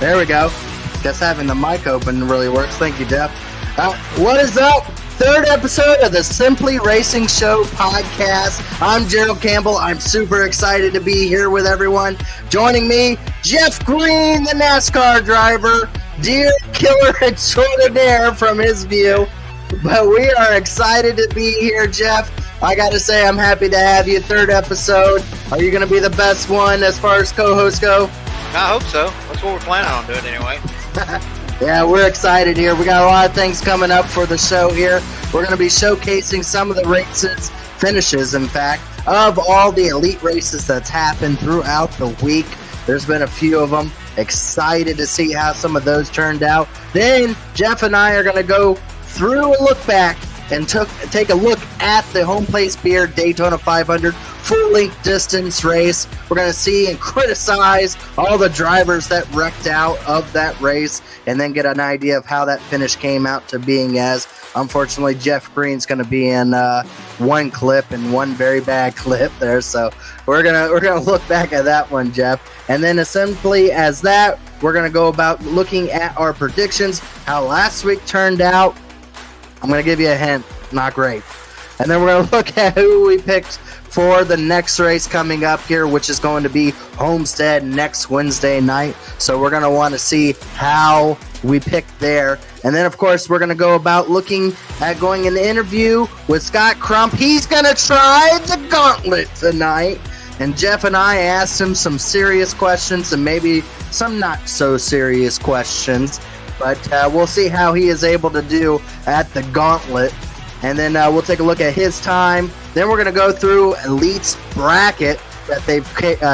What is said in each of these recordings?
There we go. Guess having the mic open really works. Thank you, Jeff. What is up? Third episode of the Simply Racing Show podcast. I'm Gerald Campbell. I'm super excited to be here with everyone. Joining me, Jeff Green, the NASCAR driver, deer killer extraordinaire from his view. But we are excited to be here, Jeff. I got to say, I'm happy to have you. Third episode. Are you going to be the best one as far as co-hosts go? I hope so. That's what we're planning on doing anyway. Yeah, we're excited here. We got a lot of things coming up for the show here. We're going to be showcasing some of the races, finishes, in fact, of all the elite races that's happened throughout the week. There's been a few of them. Excited to see how some of those turned out. Then Jeff and I are going to go through a look back and take a look at the Home Place Beer Daytona 500 full-length distance race. We're going to see and criticize all the drivers that wrecked out of that race and then get an idea of how that finish came out to being as. Unfortunately, Jeff Green's going to be in one clip and one very bad clip there, so we're gonna look back at that one, Jeff. And then as simply as that, we're going to go about looking at our predictions, how last week turned out. I'm going to give you a hint. Not great. And then we're going to look at who we picked for the next race coming up here, which is going to be Homestead next Wednesday night. So we're going to want to see how we picked there. And then, of course, we're going to go about looking at going in the interview with Scott Crump. He's going to try the gauntlet tonight. And Jeff and I asked him some serious questions and maybe some not so serious questions. But we'll see how he is able to do at the gauntlet. And then we'll take a look at his time. Then we're going to go through Elite's bracket that they've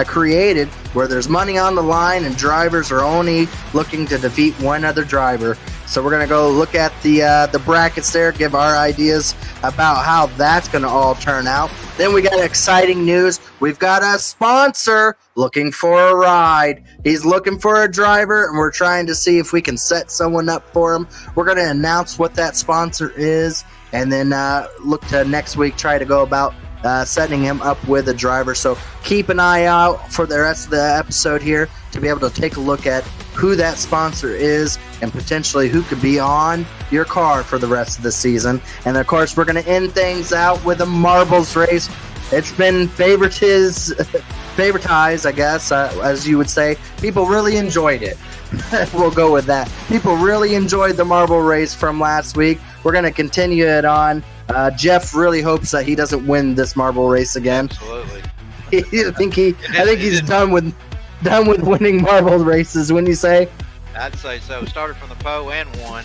created, where there's money on the line and drivers are only looking to defeat one other driver. So we're going to go look at the brackets there, give our ideas about how that's going to all turn out. Then we got exciting news. We've got a sponsor looking for a ride. He's looking for a driver, and we're trying to see if we can set someone up for him. We're going to announce what that sponsor is, and then look to next week try to go about setting him up with a driver. So keep an eye out for the rest of the episode here to be able to take a look at who that sponsor is and potentially who could be on your car for the rest of the season. And of course, we're going to end things out with a marbles race. It's been favoritized, I guess, as you would say. People really enjoyed it. We'll go with that. People really enjoyed the marble race from last week. We're going to continue it on. Jeff really hopes that he doesn't win this marble race again. Absolutely. I think he's done with winning marble races, wouldn't you say? I'd say so. Started from the Poe and won,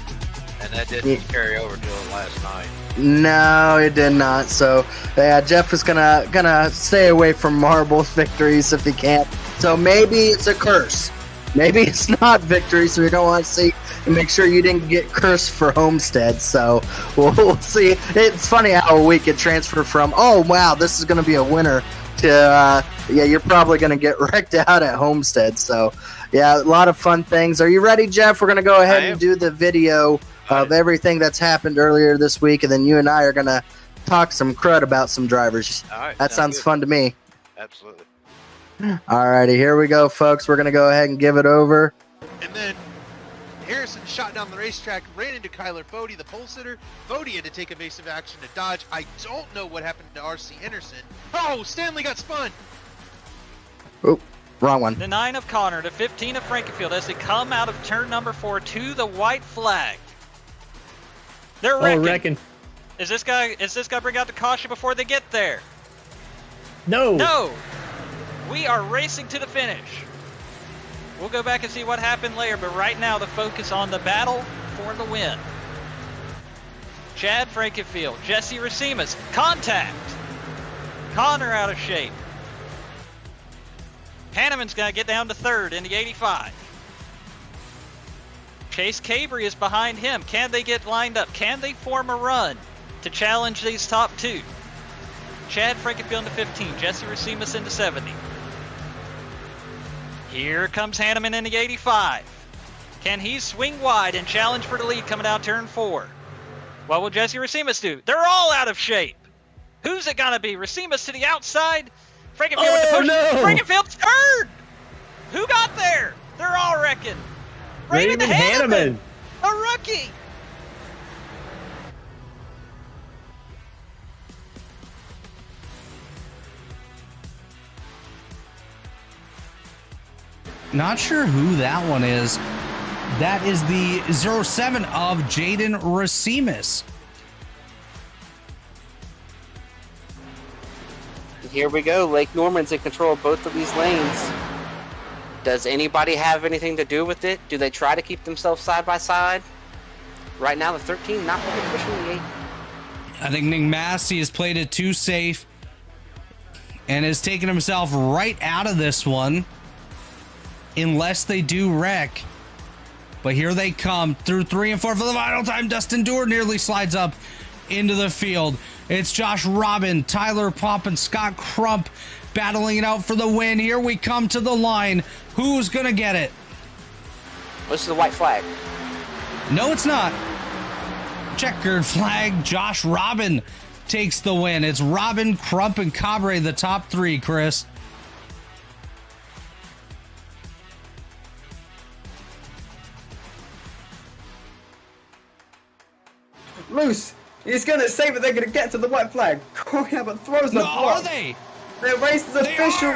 and that didn't carry over till last night. No, it did not. So yeah, Jeff is gonna stay away from marbles victories if he can. So maybe it's a curse. Maybe it's not victory, so we don't want to see and make sure you didn't get cursed for Homestead. So we'll see. It's funny how a week it transferred from, oh, wow, this is going to be a winner, to, yeah, you're probably going to get wrecked out at Homestead. So, yeah, a lot of fun things. Are you ready, Jeff? We're going to go ahead and do the video of everything that's happened earlier this week, and then you and I are going to talk some crud about some drivers. All right, that sounds fun to me. Absolutely. Alrighty, here we go, folks. We're going to go ahead and give it over. And then Harrison shot down the racetrack, ran into Kyler Fody, the pole sitter. Fody had to take evasive action to dodge. I don't know what happened to R.C. Anderson. Oh, Stanley got spun. Oh, wrong one. The 9 of Connor, the 15 of Frankenfield as they come out of turn number 4 to the white flag. They're wrecking. Is this guy bring out the caution before they get there? No. No. We are racing to the finish. We'll go back and see what happened later, but right now the focus on the battle for the win. Chad Frankenfield, Jesse Racimas, contact. Connor out of shape. Hanneman's going to get down to third in the 85. Chase Cabry is behind him. Can they get lined up? Can they form a run to challenge these top two? Chad Frankenfield into 15, Jesse Racimas into 70. Here comes Hanneman in the 85. Can he swing wide and challenge for the lead coming out turn 4? What will Jesse Racimas do? They're all out of shape. Who's it gonna be? Racimas to the outside. Frankenfield with the push. No. Frankenfield's third. Who got there? They're all wrecking. Raymond Hanneman, a rookie. Not sure who that one is. That is the 07 of Jaden Racimas. Here we go. Lake Norman's in control of both of these lanes. Does anybody have anything to do with it? Do they try to keep themselves side by side? Right now, the 13 not really pushing the 8. I think Nick Massey has played it too safe and has taken himself right out of this one. Unless they do wreck. But here they come through 3 and 4 for the final time. Dustin Dewar nearly slides up into the field. It's Josh Robin, Tyler Pop, and Scott Crump battling it out for the win. Here we come to the line. Who's going to get it? This is the white flag. No, it's not. Checkered flag. Josh Robin takes the win. It's Robin, Crump, and Cabre, the top 3, Chris. Loose. He's going to say that they're going to get to the white flag. Corey Abbott throws the block. Are they? Their race is official.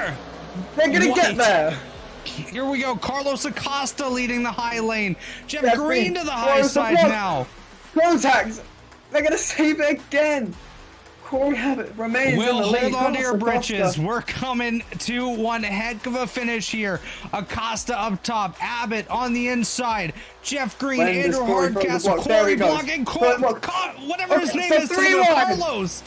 They're going to get there. Here we go. Carlos Acosta leading the high lane. Jeff That's Green me. to the high Throws the side block. now. Contacts. They're going to save it again. Corey Abbott remains in the We'll lead. hold on to your Carlos Acosta. britches. We're coming to one heck of a finish here. Acosta up top. Abbott on the inside. Jeff Green, Landis Andrew Corey from the Hardcastle, block. There Corey he goes. blocking, whatever his Okay, name is, so to 3-1. Carlos.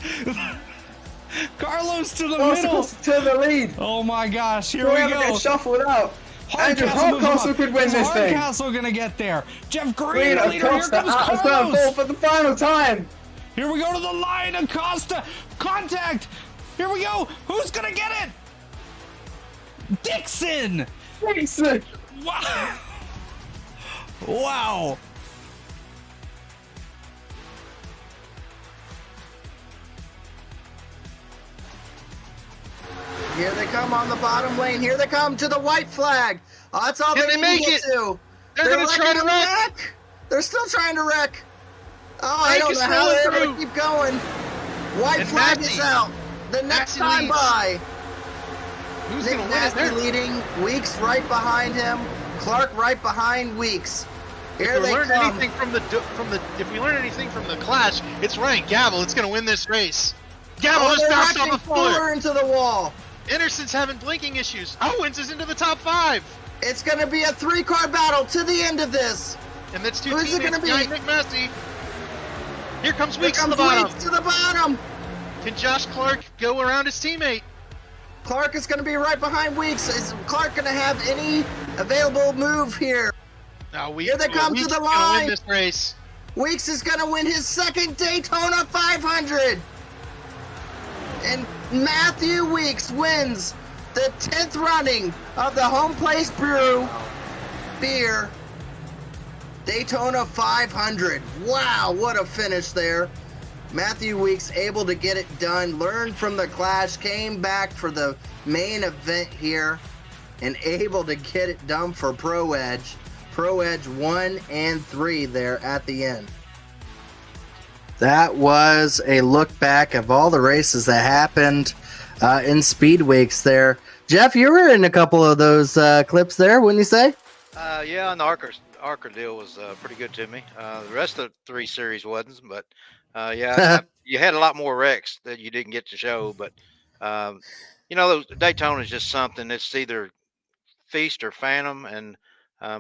Carlos to the Carlos middle. Acosta to the lead. Oh my gosh, here Corey we Abbott go. gets shuffled out. Andrew Hardcastle could win this thing. Hardcastle gonna get there. Jeff Green, Green the leader. Here Acosta comes out of turn 4 Carlos. for the final time. Here we go to the line. Acosta, contact. Here we go. Who's gonna get it? Dixon. Dixon. Wow. Wow. Here they come on the bottom lane. Here they come to the white flag. Oh, that's all Can they they need make to it? get to. They're gonna try letting to them wreck. They're still trying to wreck. Oh, I Frank don't is know how they're rolling able to keep going. White And flag Maxey. is out. The next Maxey time leads. by. Who's Nick gonna win it? Nasty They're- leading. Weeks right behind him. Clark right behind Weeks. Here If we they learn come. anything from if we learn anything from the clash, it's Ryan Gavel. It's gonna win this race. Gavel Oh, just they're bounced actually off the floor. Fuller into the wall. Anderson's having blinking issues. Owens is into the top 5. It's going to be a 3-car battle to the end of this. And that's 2 Who's it teammates gonna be? behind Nick Massey. Here comes Here Weeks on comes the bottom. Weeks to the bottom. Can Josh Clark go around his teammate? Clark is going to be right behind Weeks. Is Clark going to have any available move here? No, Here they come to Weeks the is gonna line. win this race. Weeks is going to win his second Daytona 500. And Matthew Weeks wins the 10th running of the Home Place Brew Beer Daytona 500. Wow, what a finish there. Matthew Weeks able to get it done, learned from the clash, came back for the main event here, and able to get it done for Pro Edge. Pro Edge 1 and 3 there at the end. That was a look back of all the races that happened in Speed Weeks there. Jeff, you were in a couple of those clips there, wouldn't you say? Yeah, and the Archer deal was pretty good to me. The rest of the 3 series wasn't, but yeah, you had a lot more wrecks that you didn't get to show. But Daytona is just something. It's either feast or phantom, and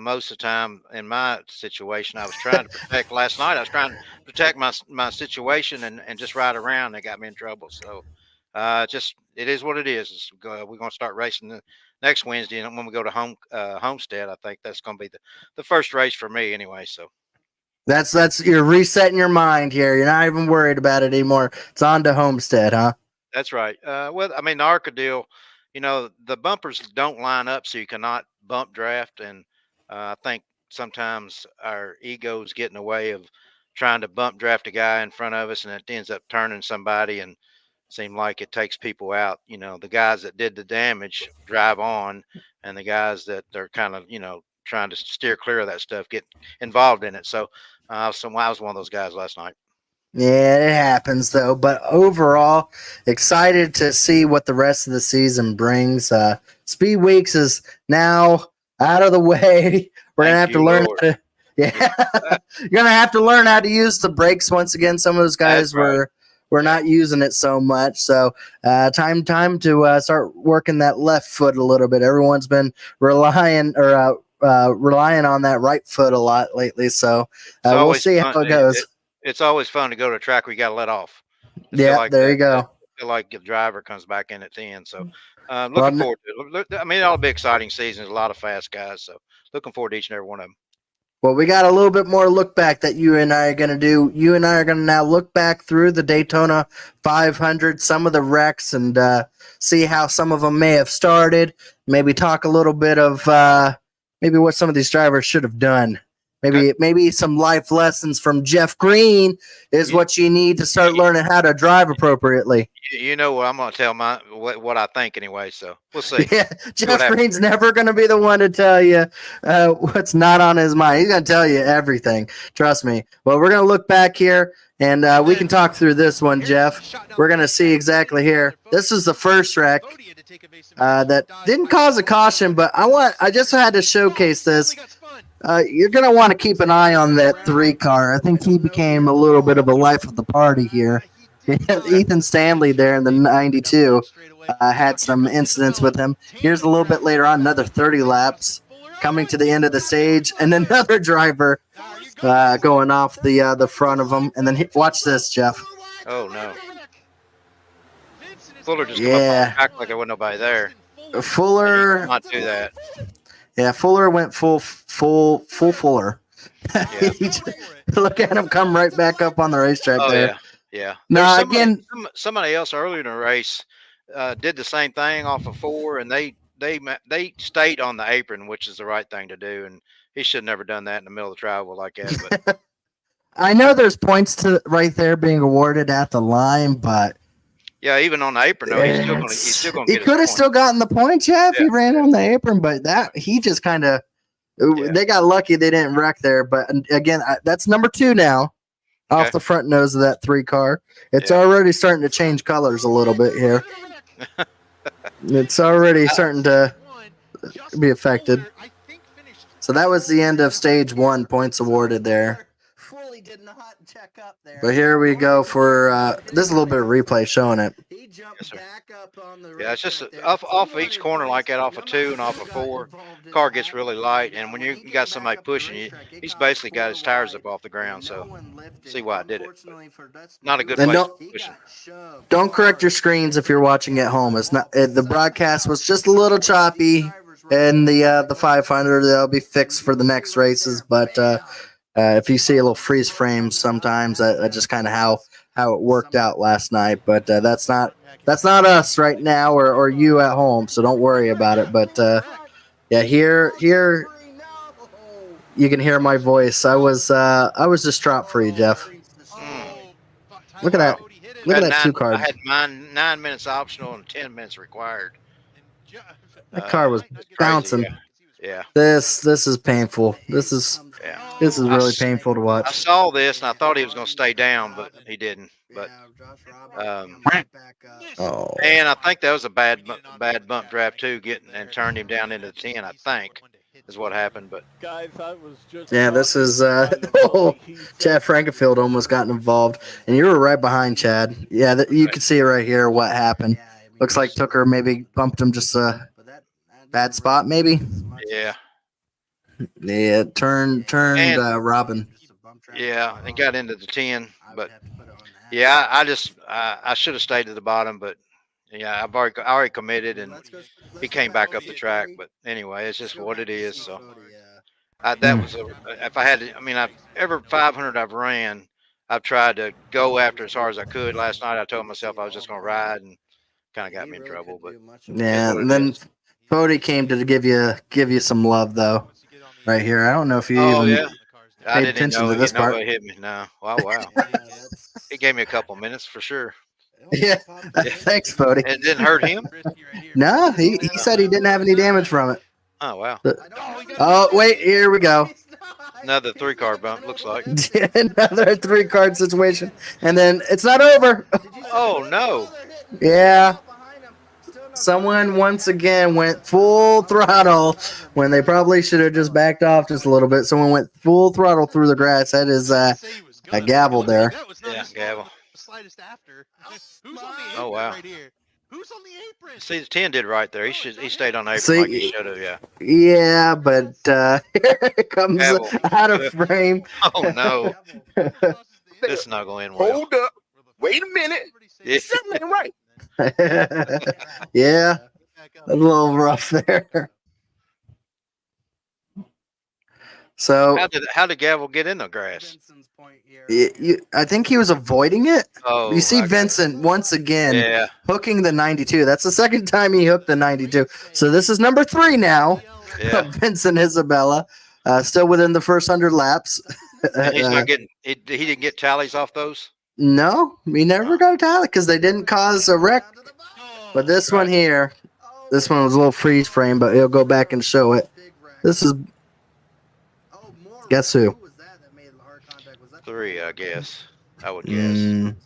most of the time, in my situation, I was trying to protect. Last night, I was trying to protect my situation and just ride around. That got me in trouble. So, it is what it is. We're going to start racing the next Wednesday, and when we go to Homestead, I think that's going to be the first race for me anyway. So. That's you're resetting your mind here. You're not even worried about it anymore. It's on to Homestead, huh? That's right. Well, I mean, the ARCA deal, the bumpers don't line up, so you cannot bump draft. And I think sometimes our egos get in the way of trying to bump draft a guy in front of us, and it ends up turning somebody and seem like it takes people out. The guys that did the damage drive on, and the guys that are kind of, trying to steer clear of that stuff get involved in it. So I was one of those guys last night. Yeah, it happens though. But overall, excited to see what the rest of the season brings. Speed Weeks is now out of the way. We're gonna have to learn how to. Yeah, you're gonna have to learn how to use the brakes once again. Some of those guys were not using it so much. So time to start working that left foot a little bit. Everyone's been relying on that right foot a lot lately. So we'll see how it goes. It's always fun to go to a track where you got to let off. Yeah, there you go. I feel like the driver comes back in at the end. So looking forward to it. I mean, it'll be an exciting season. There's a lot of fast guys. So looking forward to each and every one of them. Well, we got a little bit more look back that you and I are going to do. You and I are going to now look back through the Daytona 500, some of the wrecks, and see how some of them may have started. Maybe talk a little bit of maybe what some of these drivers should have done. Maybe some life lessons from Jeff Green is what you need to start learning how to drive appropriately. You know what I'm going to tell what I think anyway. So we'll see. Yeah, Jeff Green's never going to be the one to tell you what's not on his mind. He's going to tell you everything. Trust me. Well, we're going to look back here, and we can talk through this one, Jeff. We're going to see exactly here. This is the first wreck that didn't cause a caution, but I just had to showcase this. You're going to want to keep an eye on that 3-car. I think he became a little bit of a life of the party here. Ethan Stanley there in the 92 had some incidents with him. Here's a little bit later on, another 30 laps coming to the end of the stage, and another driver going off the front of him. And then watch this, Jeff. Oh, no. Fuller just come up on the track like there wasn't nobody there. Fuller. Not do that. Yeah, Fuller went full Fuller. Yeah. Look at him come right back up on the racetrack Oh there. yeah, yeah. Now There's again, somebody else earlier in the race did the same thing off of 4, and they stayed on the apron, which is the right thing to do. And he should have never done that in the middle of the travel like that. But I know there's points to right there being awarded at the line, but yeah, even on the apron, though, he's still gonna he get his could have point. still gotten the points, yeah, if he Yeah, ran on the apron. But that he just kind of they got lucky they didn't wreck there. But again, that's number 2 now. Off Okay. the front nose of that 3 car. It's Yeah. already starting to change colors a little bit here. It's already starting to be affected. So that was the end of stage 1, points awarded there. But here we go for this is a little bit of replay showing it. Yes, sir. Yeah, it's just off of each corner like that, off of 2 and off of 4, car gets really light, and when you got somebody pushing you, he's basically got his tires up off the ground. So see why I did it. Not a good And place to push him. don't correct your screens if you're watching at home. It's not the broadcast was just a little choppy, and the 500 they'll be fixed for the next races. But if you see a little freeze frame, sometimes that's just kind of how it worked out last night. But that's not us right now or you at home, so don't worry about it. But yeah, here you can hear my voice. I was distraught for you, Jeff. Look at that. Look at that 2 card. I had mine 9 minutes optional and 10 minutes required. That car was It's crazy, bouncing. Yeah. This is painful. This is really painful to I watch. saw this and I thought he was going to stay down, but he didn't. But Oh. and I think that was a bad bump draft too, and turned him down into the 10. I think is what happened. But Yeah, this is Chad Frankenfield almost got involved, and you were right behind Chad. Yeah, you can see right here what happened. Looks like Tooker maybe bumped him just a bad spot, maybe. yeah, Yeah, turned Robin. yeah, and got into the 10. But yeah, I should have stayed to the bottom, but yeah, I already committed, and he came back up the track. But anyway, it's just what it is. So that was if I had to. I mean, every 500 I've ran, I've tried to go after as hard as I could. Last night I told myself I was just going to ride, and kind of got me in trouble. But Yeah, and then Fody came to give you some love though, right here. I don't know if you even I paid didn't attention know to this part. nobody hit me. No, wow. He gave me a couple minutes for sure. Yeah, thanks, Fody. It didn't hurt him. No, he said he didn't have any damage from it. Oh wow. Oh wait, here we go. Another 3-car bump looks like. Another 3-card situation, and then it's not over. Oh no. Yeah. Someone once again went full throttle when they probably should have just backed off just a little bit. Someone went full throttle through the grass. That is a gavel there. Yeah, gavel. Oh wow. Who's on the apron? See, the 10 did right there. He stayed on the apron See, like he should have. Yeah. Yeah, but here it comes Gavel. out of frame. Oh no. This is not going to end well. Hold up. Wait a minute. Yeah. Something ain't right. Yeah, a little rough there. So How did Gavel get in the grass? I think he was avoiding it. Oh, You see okay. Vincent once again Yeah. hooking the 92. That's the second time he hooked the 92. So this is number 3 now. Yeah. Vincent Isabella, still within the first 100 laps. And he's not getting. He didn't get tallies off those. No, he never got a tally because they didn't cause a wreck. But this one here, this one was a little freeze frame, but he'll go back and show it. This is, guess who? 3, I guess. I would guess. Mm,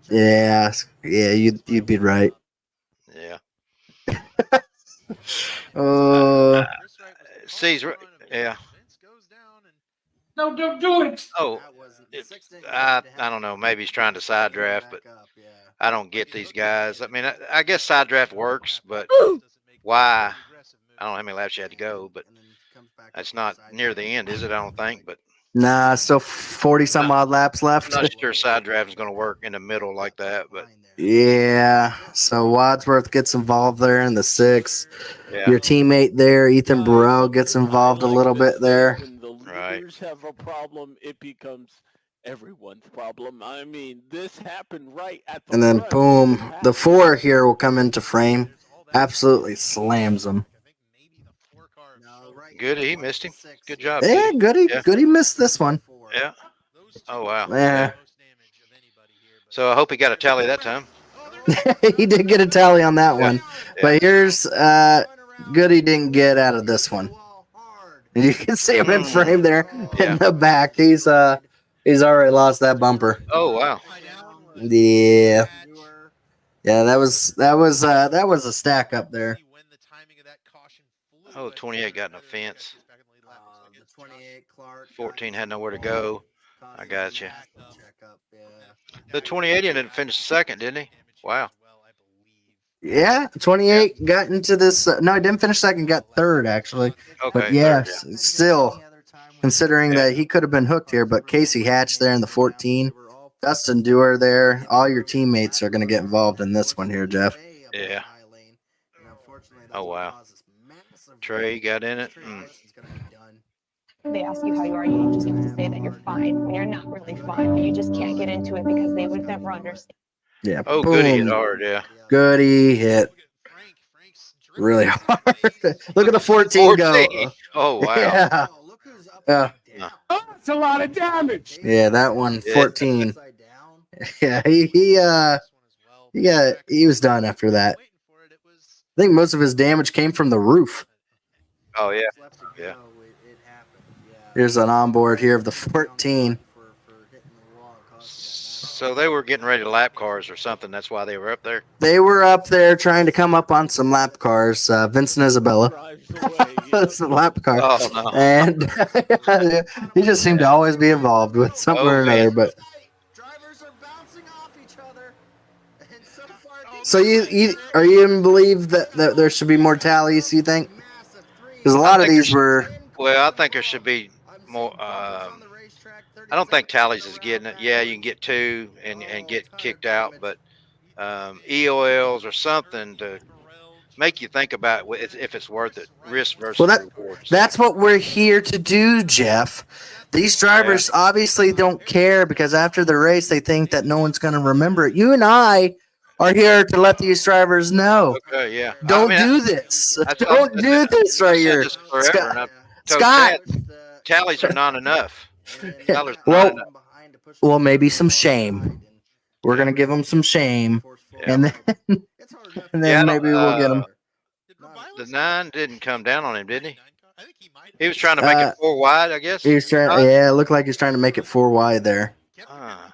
yeah, you'd be right. Yeah. C's. Yeah. No, don't do it. Oh, I don't know. Maybe he's trying to side draft, but I don't get these guys. I mean, I guess side draft works, but why? I don't know how many laps you had to go, but it's not near the end, is it? I don't think. But Nah, still 40 some odd laps I'm left. not sure side driving is going to work in the middle like that, but Yeah. So Wadsworth gets involved there in the 6. yeah. Your teammate there, Ethan Burrell, gets involved a little bit there. When the Right. leaders have a problem, it becomes everyone's problem. I mean, this happened right at the And then front. boom, the 4 here will come into frame. Absolutely slams them. Goody, he missed him. Good job. Yeah, Goody. Yeah. Goody missed this one. Yeah. Oh wow. Yeah. So I hope he got a tally that time. He did get a tally on that Yeah. one. Yeah. But here's Goody didn't get out of this one. And you can see him in frame there Yeah. in the back. He's already lost that bumper. Oh wow. Yeah. Yeah, that was a stack up there. Oh, 28 got an offense. 14 had nowhere to go. I got you. The 28 didn't finish second, didn't he? Wow. Yeah, 28 got into this. No, he didn't finish second, got third actually. Okay. But yes, third, yeah. still considering Yeah. that he could have been hooked here. But Casey Hatch there in the 14, Dustin Dewar there. All your teammates are going to get involved in this one here, Jeff. Yeah. Oh wow. Trey got in it. They ask you how you are, you just have to say that you're fine when you're not really fine, but you just can't get into it because they would never understand. Yeah. Oh, boom. Goody hit hard, yeah. Goody hit really hard. Look at the 14 go. 14. Oh wow. Yeah. Yeah. Oh, that's a lot of damage. Yeah, that one, Yeah. 14. Yeah, he was done after that. I think most of his damage came from the roof. Oh yeah. Yeah. Here's an onboard here of the 14. So they were getting ready to lap cars or something. That's why they were up there. They were up there trying to come up on some lap cars. Vincent Isabella. Drives away, you know. That's the lap car. Oh no. And he just seemed to always be involved with something Oh, or another. man. But so you are you in believe that there should be more tallies? You think? Because a lot of think these there were. Well, I think there should be more. I don't think Tallies is getting it. Yeah, you can get 2 and get kicked out, but EOLs or something to make you think about if it's worth it. Risk versus rewards. That's what we're here to do, Jeff. These drivers obviously don't care because after the race they think that no one's going to remember it. You and I are here to let these drivers know. Okay, yeah. Don't I mean, do this. that's- Don't do this right I've said here. this forever, Scott- and I've told Scott. Chad, tallies are not enough. Tallies are Well, not enough. Well, maybe some shame. We're going to give them some shame. Yeah. And then, and then Yeah, I don't- maybe we'll get them. The 9 didn't come down on him, didn't he? He was trying to make it 4 wide, I guess. He was trying. Yeah, it looked like he's trying to make it 4 wide there. Ah.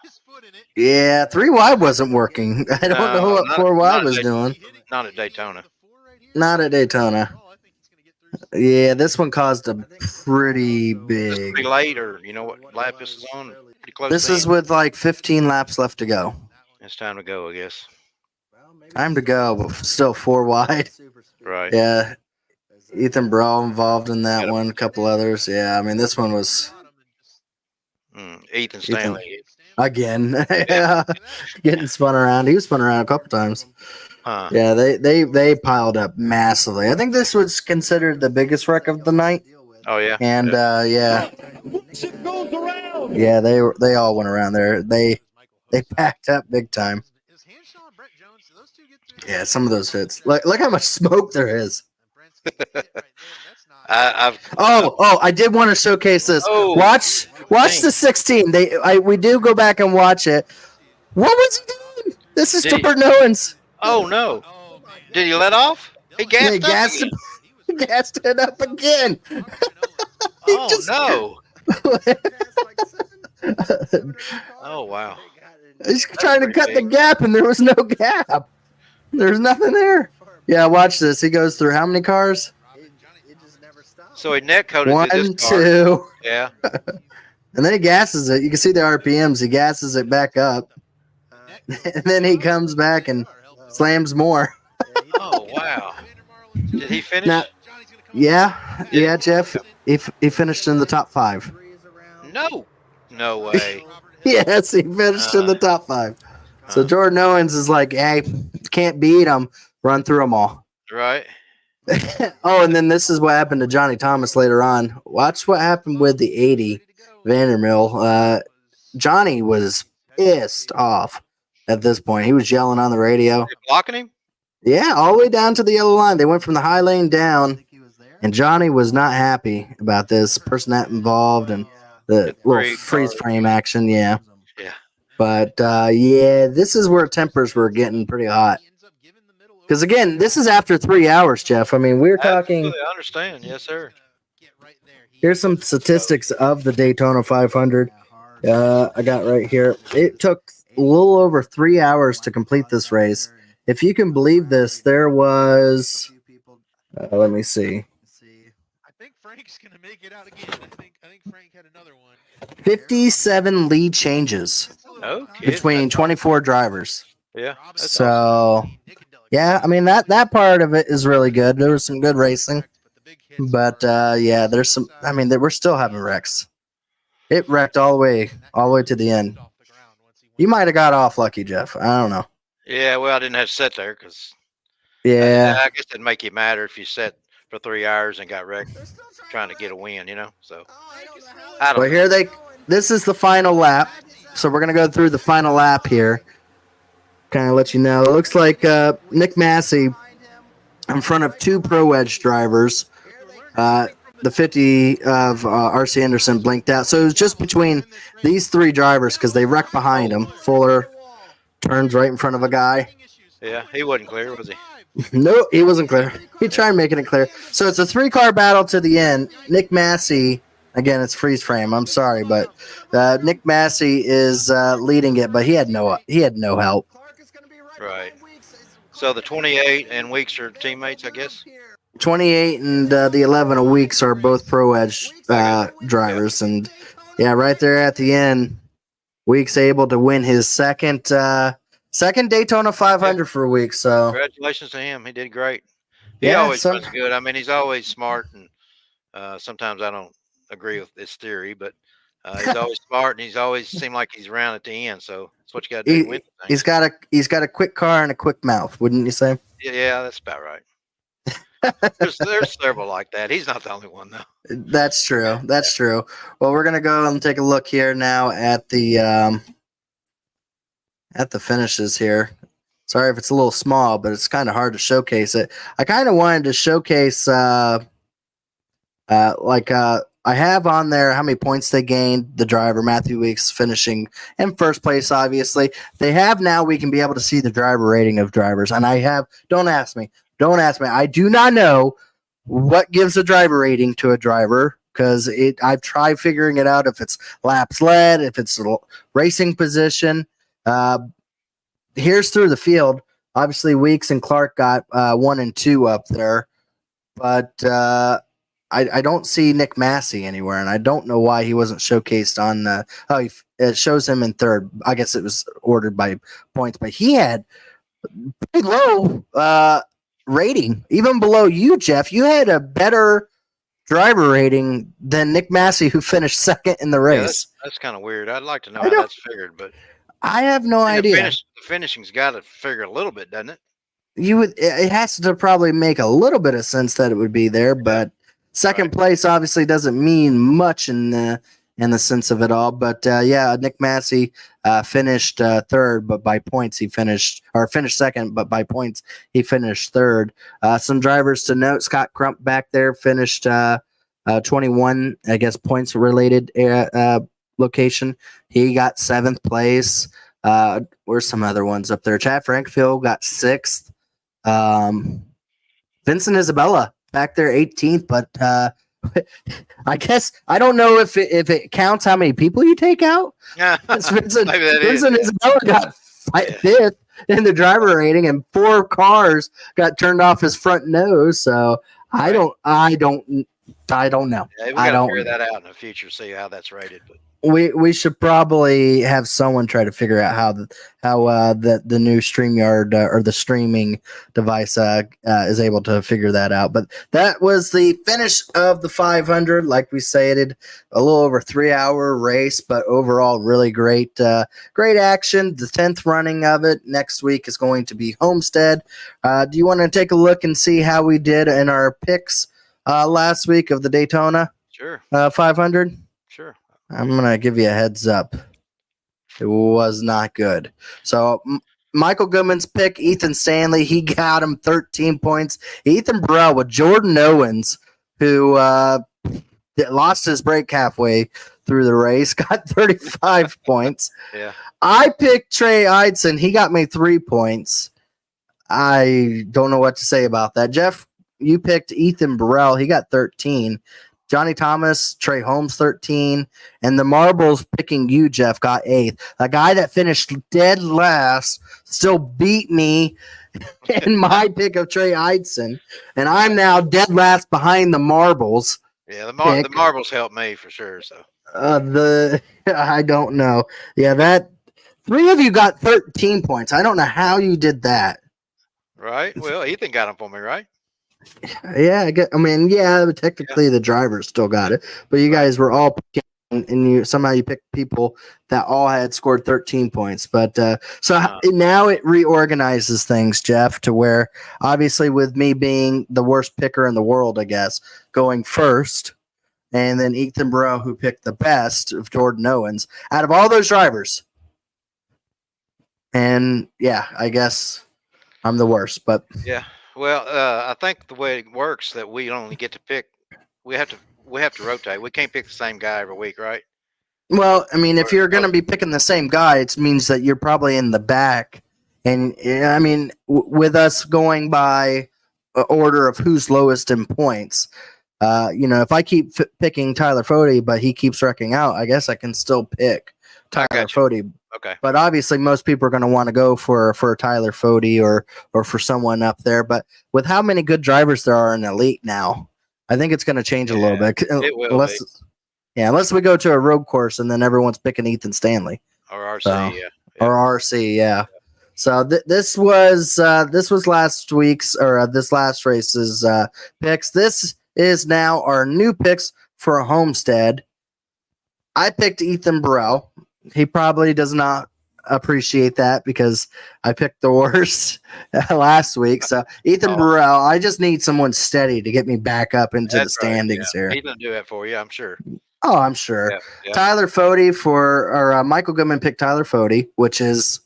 Yeah, 3 wide wasn't working. I don't No, know what not- 4 wide not was at- doing. Not at Daytona. Not at Daytona. Yeah, this one caused a pretty This big. pretty late, or you know what lap this is on? Pretty close. This to is end. with like 15 laps left to go. It's time to go, I guess. Time to go, but still 4 wide. Right. Yeah, Ethan Brawl involved in that one. A couple others. Yeah, I mean this one was Ethan Stanley. again yeah, getting spun around. He was spun around a couple times. Huh. Yeah, they piled up massively. I think this was considered the biggest wreck of the night. Oh yeah. And yeah, they all went around there. They packed up big time. Yeah, some of those hits. Look how much smoke there is. I've I did want to showcase this. Oh, Watch dang. the 16. We do go back and watch it. What was he doing? This is Did he- Jordan Owens. Oh no! Did he let off? He gassed He up gassed, again. gassed it up again. Oh just- no! Oh wow! He's trying to pretty cut the big. gap, and there was no gap. There's nothing there. Yeah, watch this. He goes through how many cars? So he net coded 1, through this car. 2, Yeah. and then he gasses it. You can see the RPMs. He gasses it back up, and then he comes back and slams more. Oh wow! Did he finish? Now, yeah, Jeff. He finished in the top 5. No way. Yes, he finished in the top 5. So Jordan Owens is like, hey, can't beat him. Run through them all. Right. Oh, and then this is what happened to Johnny Thomas later on. Watch what happened with the 80 Vandermill. Johnny was pissed off at this point. He was yelling on the radio. They blocking him? Yeah, all the way down to the yellow line. They went from the high lane down, and Johnny was not happy about this person that involved and the little freeze frame action. Yeah. Yeah. But yeah, this is where tempers were getting pretty hot. Because again, this is after 3 hours, Jeff. I mean, we're talking. Absolutely, I understand. Yes, sir. Here's some statistics of the Daytona 500. I got right here. It took a little over 3 hours to complete this race. If you can believe this, there was. Let me see. I think Frank's gonna make it out again. I think Frank had another one. 57 lead changes between 24 drivers. Yeah. So, awesome. yeah, I mean that part of it is really good. There was some good racing, but yeah, there's some. I mean, we're still having wrecks. It wrecked all the way to the end. You might have got off lucky, Jeff. I don't know. Yeah, well, I didn't have to sit there because. Yeah. I guess it didn't make it matter if you sat for 3 hours and got wrecked trying to get a win, So. I don't Well, here this is the final lap. So we're going to go through the final lap here. Kind of let you know. It looks like Nick Massey in front of 2 Pro Wedge drivers. The 50 of RC Anderson blinked out. So it was just between these 3 drivers because they wrecked behind him. Fuller turns right in front of a guy. Yeah, he wasn't clear, was he? No, he wasn't clear. He tried making it clear. So it's a 3-car battle to the end. Nick Massey, again, it's freeze frame. I'm sorry, but Nick Massey is leading it, but he had no help. Right. So the 28 and Weeks are teammates, I guess. 28 and the 11 of Weeks are both Pro Edge drivers, and yeah, right there at the end, Weeks able to win his second Daytona 500 for Weeks. So congratulations to him. He did great. He Yeah, always so- runs good. I mean, he's always smart, and sometimes I don't agree with his theory, but he's always smart, and he's always seemed like he's around at the end. So that's what you got to do to win the thing. he's got a quick car and a quick mouth, wouldn't you say? Yeah, that's about right. there's several like that. He's not the only one though. That's true. That's true. Well, we're gonna go and take a look here now at the finishes here. Sorry if it's a little small, but it's kind of hard to showcase it. I kind of wanted to showcase I have on there how many points they gained. The driver, Matthew Weeks, finishing in first place, obviously. They have now, we can be able to see the driver rating of drivers. And I have, don't ask me. I do not know what gives a driver rating to a driver because I've tried figuring it out if it's laps led, if it's racing position. Here's through the field. Obviously, Weeks and Clark got 1 and 2 up there. But I don't see Nick Massey anywhere, and I don't know why he wasn't showcased on the. It shows him in third. I guess it was ordered by points, but he had pretty low rating, even below you, Jeff. You had a better driver rating than Nick Massey, who finished second in the race. Yeah, that's kind of weird. I'd like to know how that's figured, but I have no idea. The finishing's got to figure a little bit, doesn't it? It has to probably make a little bit of sense that it would be there, but second place obviously doesn't mean much in the sense of it all. But yeah, Nick Massey finished third, but by points he finished second, but by points he finished third. Some drivers to note: Scott Crump back there finished 21, I guess, points related location. He got 7th place. Where's some other ones up there? Chad Frankfield got 6th. Vincent Isabella back there 18th, but I guess I don't know if it counts how many people you take out. Yeah, Vincent Isabella got 5th in the driver rating, and 4 cars got turned off his front nose. So I don't know. Yeah, we got to figure that out in the future, see how that's rated. But we should probably have someone try to figure out how the new StreamYard or the streaming device is able to figure that out. But that was the finish of the 500. Like we stated, a little over 3 hour race, but overall really great great action. The 10th running of it next week is going to be Homestead. Do you want to take a look and see how we did in our picks last week of the Daytona Sure. 500? Sure. I'm going to give you a heads up. It was not good. So, Michael Goodman's pick, Ethan Stanley, he got him 13 points. Ethan Burrell with Jordan Owens, who lost his break halfway through the race, got 35 points. Yeah. I picked Trey Eidson. He got me 3 points. I don't know what to say about that. Jeff, you picked Ethan Burrell. He got 13. Johnny Thomas, Trey Holmes, 13. And the marbles picking you, Jeff, got 8th. A guy that finished dead last still beat me in my pick of Trey Eidson. And I'm now dead last behind the marbles. Yeah, the marbles helped me for sure. So I don't know. Yeah, that 3 of you got 13 points. I don't know how you did that. right. Well, Ethan got them for me, right? Yeah, but technically the driver still got it. But you guys were all picking, and you somehow you picked people that all had scored 13 points. But now it reorganizes things, Jeff, to where obviously with me being the worst picker in the world, I guess, going first, and then Ethan Burrell, who picked the best of Jordan Owens out of all those drivers. And yeah, I guess I'm the worst, but yeah. Well, I think the way it works that we only get to pick. We have to rotate. We can't pick the same guy every week, right? well, I mean, if you're going to be picking the same guy, it means that you're probably in the back. And I mean, with us going by order of who's lowest in points, if I keep picking Tyler Fode, but he keeps wrecking out, I guess I can still pick Tyler Fode. Okay. But obviously, most people are going to want to go for Tyler Fode or for someone up there. But with how many good drivers there are in Elite now, I think it's going to change a little bit. It will be. Unless we go to a road course and then everyone's picking Ethan Stanley Or RC, so, or RC, yeah. So this was last week's or this last race's picks. This is now our new picks for a Homestead. I picked Ethan Burrell. He probably does not appreciate that because I picked the worst last week. So Ethan Burrell, I just need someone steady to get me back up into the standings here. He's gonna do that for you, I'm sure. Oh, I'm sure. Yeah. Tyler Fode Michael Goodman picked Tyler Fode, which is,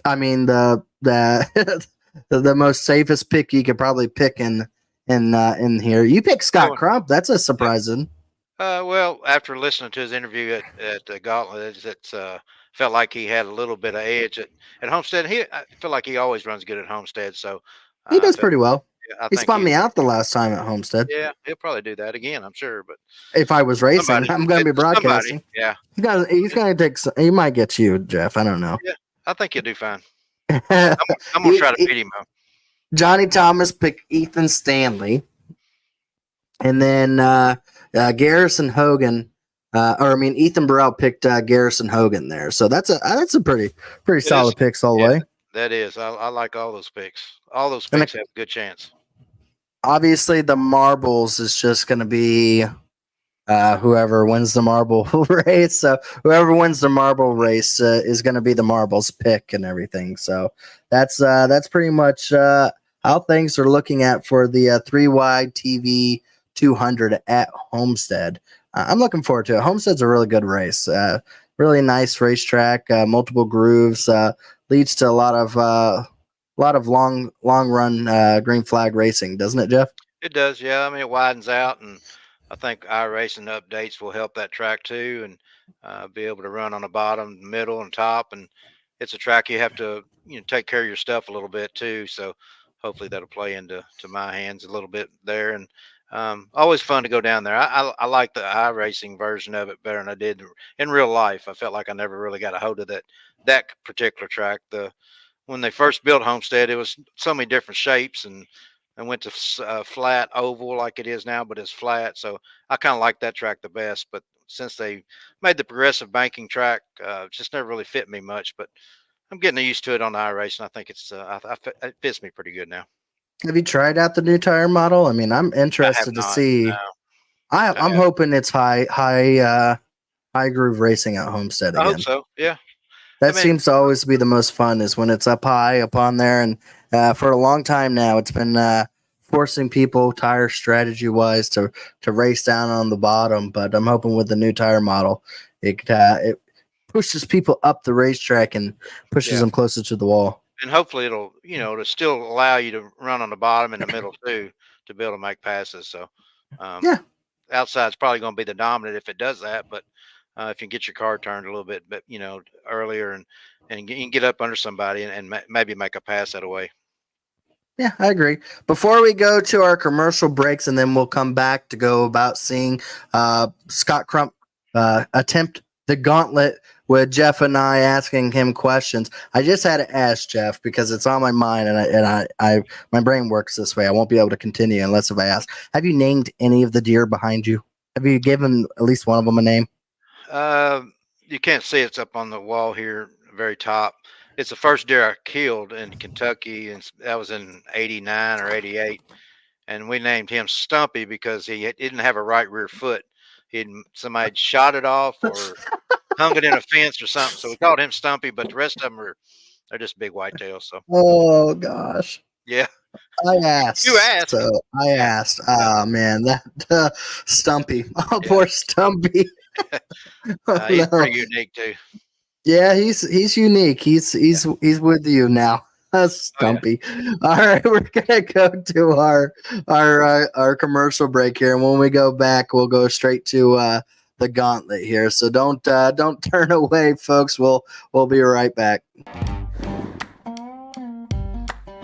I mean, the the most safest pick you could probably pick in here. You picked Scott Crump. That's a surprising. Well, after listening to his interview at the Gauntlet, it's felt like he had a little bit of edge at Homestead. I feel like he always runs good at Homestead, so he does pretty well. Yeah, he spun me out the last time at Homestead. Yeah, he'll probably do that again, I'm sure. But if I was racing, I'm going to be broadcasting. Yeah, he's going to take. He might get you, Jeff. I don't know. Yeah, I think you'll do fine. I'm going to try to beat him up. Johnny Thomas picked Ethan Stanley, and then Garrison Hogan. Ethan Burrell picked Garrison Hogan there. So that's a pretty solid picks all the way. That is. I like all those picks. All those picks have a good chance. Obviously, the marbles is just going to be whoever wins the marble race. So whoever wins the marble race is going to be the marbles pick and everything. So that's pretty much how things are looking at for the 3-wide TV 200 at Homestead. I'm looking forward to it. Homestead's a really good race. Really nice racetrack. Multiple grooves. Leads to a lot of long run green flag racing, doesn't it, Jeff? It does, yeah. I mean, it widens out, and I think iRacing updates will help that track too, and be able to run on the bottom, middle, and top. And it's a track you have to take care of your stuff a little bit too. So hopefully that'll play into my hands a little bit there. And always fun to go down there. I like the iRacing version of it better than I did in real life. I felt like I never really got a hold of that particular track. When they first built Homestead, it was so many different shapes, and went to flat oval like it is now, but it's flat. So I kind of like that track the best. But since they made the progressive banking track. Just never really fit me much, but I'm getting used to it on the iRace, and I think it fits me pretty good now. Have you tried out the new tire model? I mean, I'm I have interested to not. see. No, I'm hoping it's high groove racing at Homestead I again. hope so. Yeah. That I mean, seems to always be the most fun, is when it's up high up on there. And for a long time now, it's been forcing people tire strategy wise to race down on the bottom. But I'm hoping with the new tire model, it pushes people up the racetrack and pushes Yeah. them closer to the wall. and hopefully it'll still allow you to run on the bottom and the middle too, to be able to make passes. So, Yeah. outside's probably going to be the dominant if it does that. But if you can get your car turned a little bit, earlier and you can get up under somebody and maybe make a pass that way. Yeah, I agree. Before we go to our commercial breaks, and then we'll come back to go about seeing Scott Crump attempt the gauntlet with Jeff and I asking him questions. I just had to ask Jeff because it's on my mind, and I my brain works this way. I won't be able to continue unless if I ask. Have you named any of the deer behind you? Have you given at least one of them a name? You can't see it's up on the wall here, very top. It's the first deer I killed in Kentucky, and that was in '89 or '88. And we named him Stumpy because he didn't have a right rear foot. Somebody shot it off or hung it in a fence or something. So we called him Stumpy, but the rest of them they're just big whitetails. So Oh gosh. yeah, I asked. You asked. So I asked. Oh man, that Stumpy. Oh, poor Stumpy. Oh, he's no. pretty unique too. Yeah, he's unique. He's with you now. Stumpy. All right, we're gonna go to our commercial break here, and when we go back, we'll go straight to the gauntlet here. So don't turn away, folks. We'll be right back.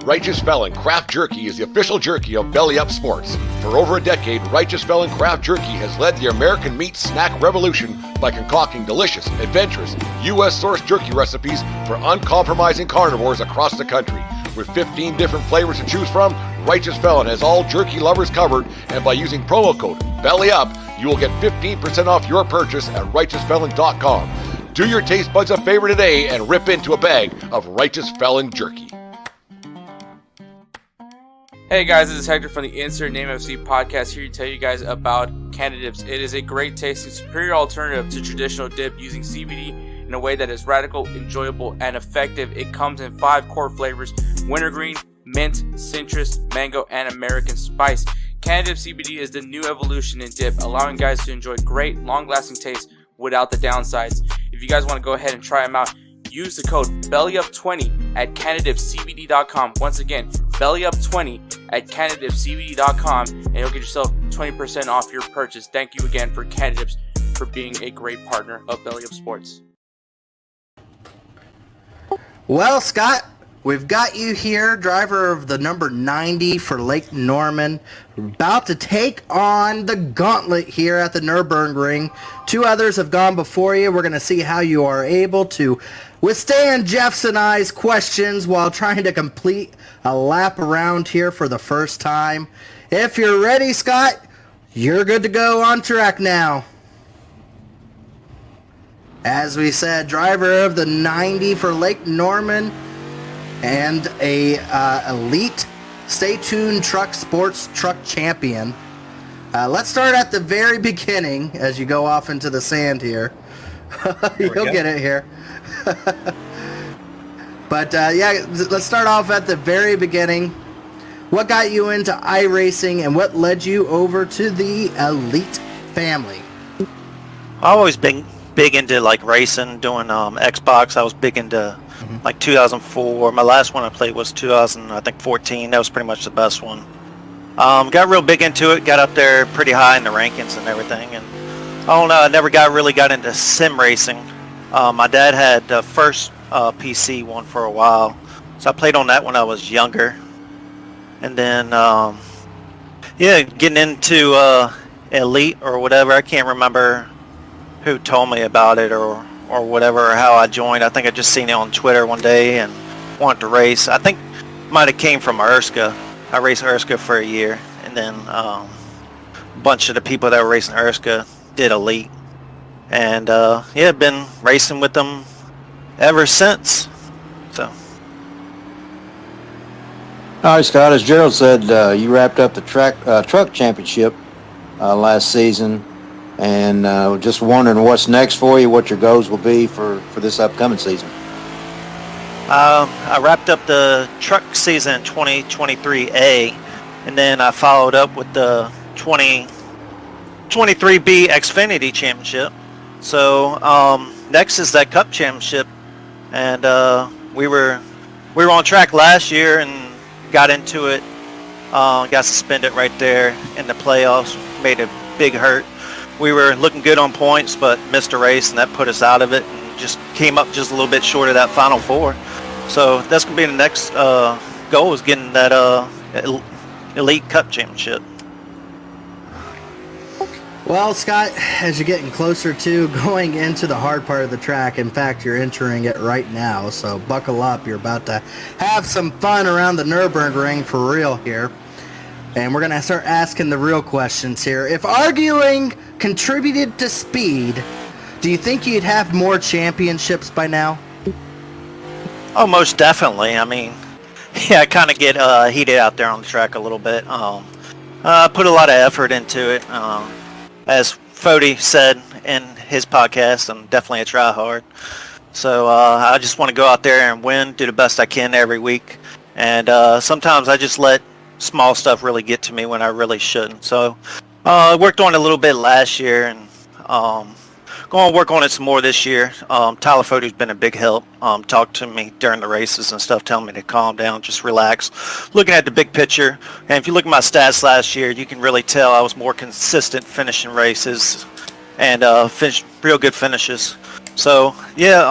Righteous Felon Craft Jerky is the official jerky of BellyUp Sports. For over a decade, Righteous Felon Craft Jerky has led the American meat snack revolution by concocting delicious, adventurous, U.S.-sourced jerky recipes for uncompromising carnivores across the country. With 15 different flavors to choose from, Righteous Felon has all jerky lovers covered, and by using promo code BellyUp, you will get 15% off your purchase at RighteousFelon.com. Do your taste buds a favor today and rip into a bag of Righteous Felon jerky. Hey guys, this is Hector from the Insert Name FC podcast, here to tell you guys about Canada Dips. It is a great tasting, superior alternative to traditional dip, using CBD in a way that is radical, enjoyable, and effective. It comes in 5 core flavors: wintergreen, mint, citrus, mango, and American spice. Canada Dip CBD is the new evolution in dip, allowing guys to enjoy great, long-lasting taste without the downsides. If you guys want to go ahead and try them out, use the code BellyUp20 at CanadaDipCBD.com. Once again, BellyUp20 at CanadaDipCBD.com, and you'll get yourself 20% off your purchase. Thank you again for Canada Dips for being a great partner of BellyUp Sports. Well, Scott, we've got you here, driver of the number 90 for Lake Norman, about to take on the gauntlet here at the Nürburgring. 2 others have gone before you. We're going to see how you are able to withstand Jeff's and I's questions while trying to complete a lap around here for the first time. If you're ready, Scott, you're good to go on track now. As we said, driver of the 90 for Lake Norman and a elite Stay Tuned Truck Sports Truck Champion. Let's start at the very beginning as you go off into the sand here. You'll get it here. But let's start off at the very beginning. What got you into iRacing and what led you over to the elite family? I've always been big into like racing, doing Xbox. I was big into like 2004. My last one I played was 2014. That was pretty much the best one. Got real big into it, got up there pretty high in the rankings and everything. And I don't know, I never really got into sim racing. My dad had the first PC one for a while, so I played on that when I was younger. And then, getting into Elite or whatever. I can't remember who told me about it or whatever, or how I joined. I think I just seen it on Twitter one day and wanted to race. I think it might have came from Erska. I raced Erska for a year, and then a bunch of the people that were racing Erska did Elite. And yeah, been racing with them ever since. So. All right, Scott. As Gerald said, you wrapped up the truck championship last season, and just wondering what's next for you, what your goals will be for this upcoming season. I wrapped up the truck season 2023A, and then I followed up with the 2023B Xfinity Championship. So next is that Cup Championship, and we were on track last year and got into it. Got suspended right there in the playoffs. Made a big hurt. We were looking good on points, but missed a race, and that put us out of it. And just came up just a little bit short of that Final Four. So that's gonna be the next goal, is getting that Elite Cup Championship. Well, Scott, as you're getting closer to going into the hard part of the track, in fact, you're entering it right now, so buckle up. You're about to have some fun around the Nürburgring for real here. And we're going to start asking the real questions here. If arguing contributed to speed, do you think you'd have more championships by now? Oh, most definitely. I mean, yeah, I kind of get heated out there on the track a little bit. Put a lot of effort into it. As Fody said in his podcast, I'm definitely a try-hard. So I just want to go out there and win, do the best I can every week. And sometimes I just let small stuff really get to me when I really shouldn't. So I worked on it a little bit last year, and going to work on it some more this year. Tyler Fody's been a big help. Talked to me during the races and stuff, telling me to calm down, just relax. Looking at the big picture. And if you look at my stats last year, you can really tell I was more consistent finishing races and finished real good finishes. So, yeah,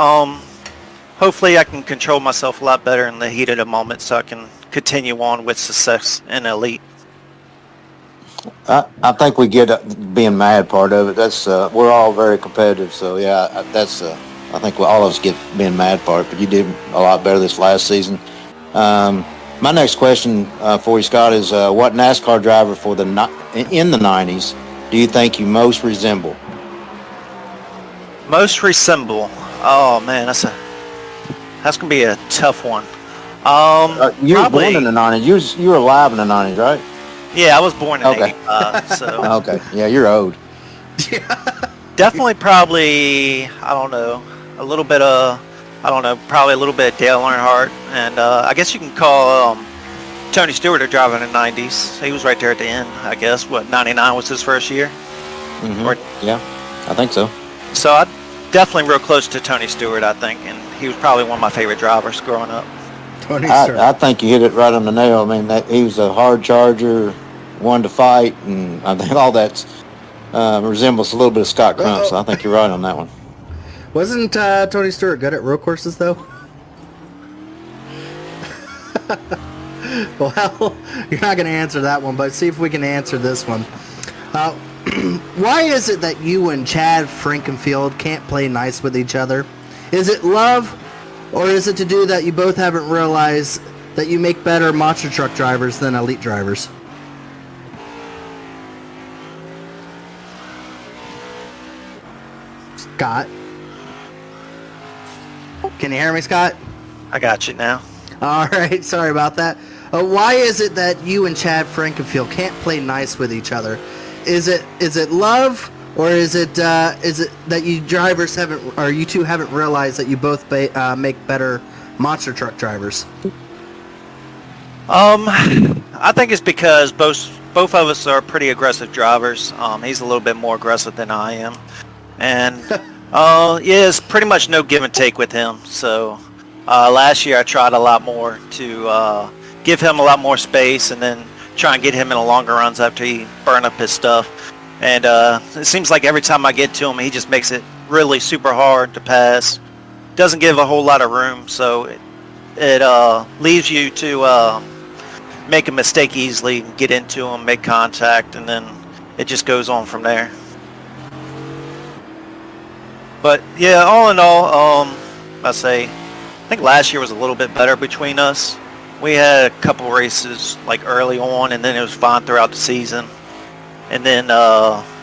hopefully I can control myself a lot better in the heat of the moment so I can continue on with success in Elite. I think we get being mad part of it. That's we're all very competitive, so yeah, that's I think all of us get being mad part. But you did a lot better this last season. My next question for you, Scott, is what NASCAR driver in the '90s do you think you most resemble? Most resemble? Oh man, that's gonna be a tough one. You were born in the '90s. You were alive in the '90s, right? Yeah, I was born in '85, so. Okay, yeah, you're old. Definitely, probably, I don't know, a little bit of, probably a little bit of Dale Earnhardt, and I guess you can call Tony Stewart a driver in the '90s. He was right there at the end, I guess. What, '99 was his first year? Mm-hmm. Yeah, I think so. So I definitely real close to Tony Stewart, I think, and he was probably one of my favorite drivers growing up. I think you hit it right on the nail. I mean, he was a hard charger, one to fight, and I think all that resembles a little bit of Scott Crump, so I think you're right on that one. Wasn't Tony Stewart good at road courses, though? Well, you're not going to answer that one, but see if we can answer this one. Why is it that you and Chad Frankenfield can't play nice with each other? Is it love, or is it to do that you both haven't realized that you make better monster truck drivers than elite drivers? Scott? Can you hear me, Scott? I got you now. All right, sorry about that. Why is it that you and Chad Frankenfield can't play nice with each other? Is it love, or is it that you drivers haven't, or you two haven't realized that you both make better monster truck drivers? I think it's because both of us are pretty aggressive drivers. He's a little bit more aggressive than I am, and yeah, it's pretty much no give and take with him. So last year I tried a lot more to give him a lot more space, and then try and get him in the longer runs after he burned up his stuff. And it seems like every time I get to him, he just makes it really super hard to pass. Doesn't give a whole lot of room, so it leaves you to make a mistake easily, get into him, make contact, and then it just goes on from there. But yeah, all in all, I think last year was a little bit better between us. We had a couple races like early on, and then it was fine throughout the season. And then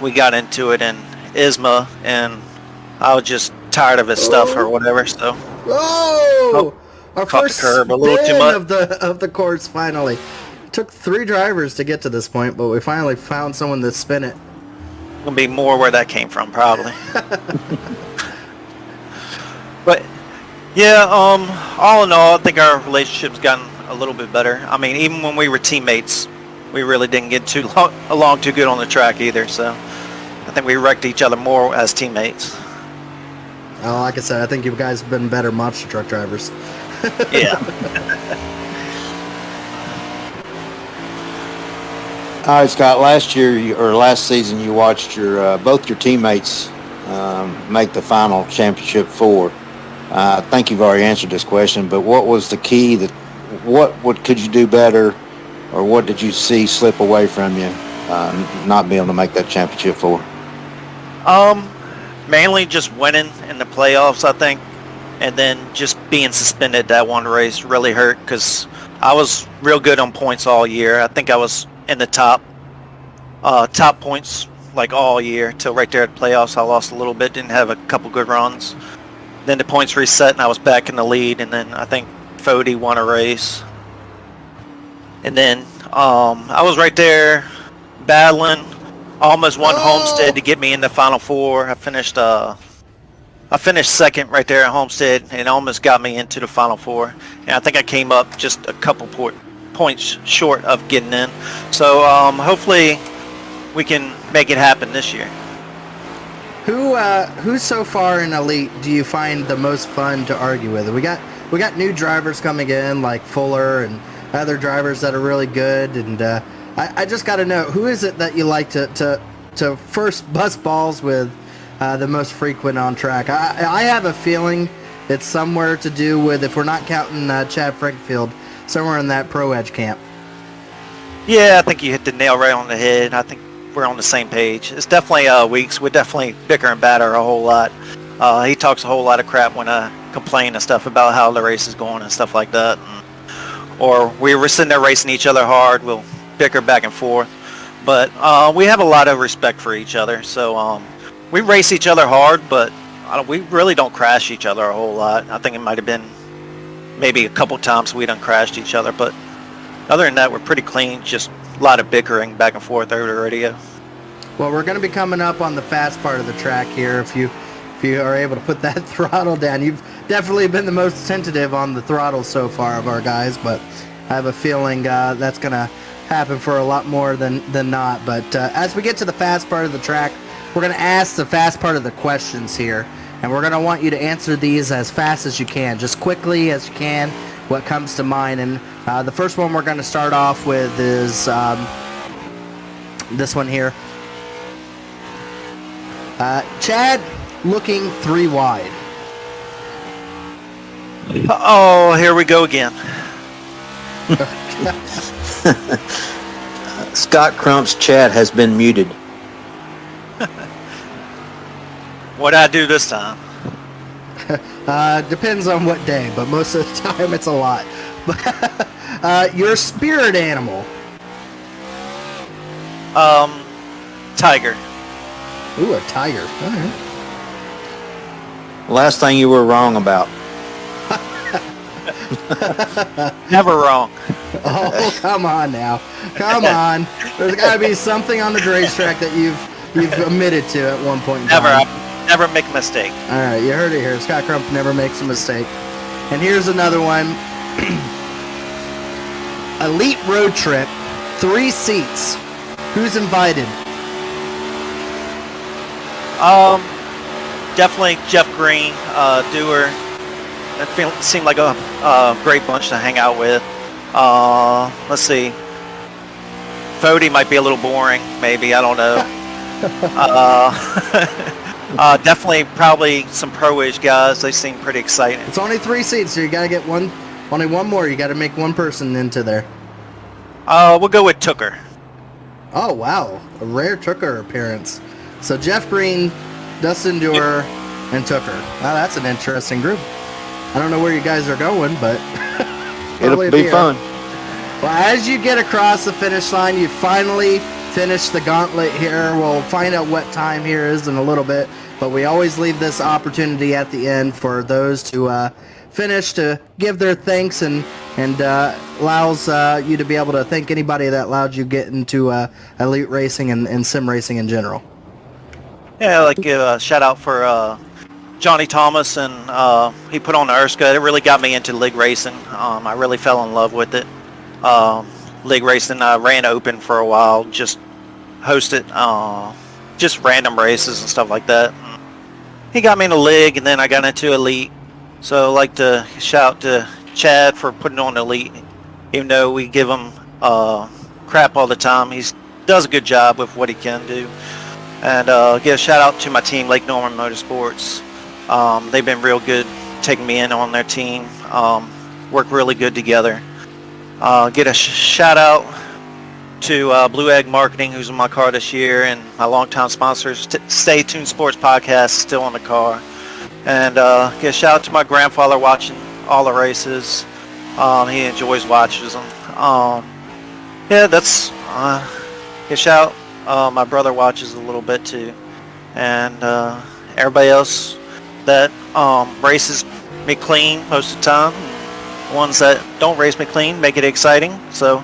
we got into it in ISMA, and I was just tired of his stuff or whatever. So. Oh! Our Caught the first curb a little too spin much. of the course finally. It took 3 drivers to get to this point, but we finally found someone to spin it. Gonna be more where that came from, probably. But yeah, all in all, I think our relationship's gotten a little bit better. I mean, even when we were teammates, we really didn't get along too good on the track either. So I think we wrecked each other more as teammates. Like I said, I think you guys have been better monster truck drivers. Yeah. All right, Scott. Last season, you watched your both your teammates make the final championship 4. I think you've already answered this question, but what was the key? What could you do better, or what did you see slip away from you, not being able to make that championship 4? Mainly just winning in the playoffs, I think, and then just being suspended that one race really hurt because I was real good on points all year. I think I was in the top points like all year till right there at the playoffs. I lost a little bit, didn't have a couple good runs. Then the points reset and I was back in the lead, and then I think Fody won a race. And then I was right there battling. Almost won Homestead to get me in the Final 4. I finished second right there at Homestead, and almost got me into the Final 4. And I think I came up just a couple points short of getting in. So hopefully we can make it happen this year. Who so far in Elite do you find the most fun to argue with? We got new drivers coming in like Fuller and other drivers that are really good, and I just got to know, who is it that you like to first bust balls with the most frequent on track? I have a feeling it's somewhere to do with, if we're not counting Chad Frankfield, somewhere in that Pro Edge camp. Yeah, I think you hit the nail right on the head. I think we're on the same page. It's definitely Weeks. We definitely bicker and batter a whole lot. He talks a whole lot of crap when I complain and stuff about how the race is going and stuff like that. Or we were sitting there racing each other hard. We'll bicker back and forth. But we have a lot of respect for each other. So we race each other hard, but we really don't crash each other a whole lot. I think it might have been maybe a couple times we done crashed each other. But other than that, we're pretty clean. Just a lot of bickering back and forth over the radio. Well, we're going to be coming up on the fast part of the track here. If you are able to put that throttle down, you've definitely been the most tentative on the throttle so far of our guys, but I have a feeling that's going to happen for a lot more than not. But as we get to the fast part of the track, we're going to ask the fast part of the questions here, and we're going to want you to answer these as fast as you can, just quickly as you can, what comes to mind. And the first one we're going to start off with is this one here. Chad looking 3 wide. Oh, here we go again. Scott Crump's chat has been muted. What'd I do this time? Depends on what day, but most of the time it's a lot. Your spirit animal. Tiger. Ooh, a tiger. All right. Last thing you were wrong about. Never wrong. Oh, come on now. Come on. There's got to be something on the racetrack that you've admitted to at one point in time. Never make a mistake. All right, you heard it here. Scott Crump never makes a mistake. And here's another one. Elite road trip, 3 seats. Who's invited? Definitely Jeff Green, Dewar. It seemed like a great bunch to hang out with. Let's see. Fody might be a little boring, maybe. I don't know. Definitely probably some pro-age guys. They seem pretty exciting. It's only 3 seats, so you got to get only one more. You got to make one person into there. We'll go with Tooker. Oh, wow. A rare Tooker appearance. So Jeff Green, Dustin Dewar, and Tooker. Wow, that's an interesting group. I don't know where you guys are going, but it'll be fun. Well, as you get across the finish line, you finally finish the gauntlet here. We'll find out what time here is in a little bit, but we always leave this opportunity at the end for those to finish to give their thanks and allows you to be able to thank anybody that allowed you get into elite racing and sim racing in general. Yeah, I'd like to give a shout out for Johnny Thomas, and he put on the Erska. It really got me into league racing. I really fell in love with it. League racing, I ran open for a while, just hosted just random races and stuff like that. He got me in a league, and then I got into elite. So I'd like to shout to Chad for putting on elite, even though we give him crap all the time. He does a good job with what he can do. And give a shout out to my team, Lake Norman Motorsports. They've been real good taking me in on their team. Work really good together. Get a shout out to Blue Egg Marketing, who's in my car this year, and my longtime sponsors, Stay Tuned Sports Podcast, still on the car. And get a shout out to my grandfather watching all the races. He enjoys watching them. Yeah, that's get a shout out. My brother watches a little bit too, and everybody else that races me clean most of the time. Ones that don't race me clean make it exciting. So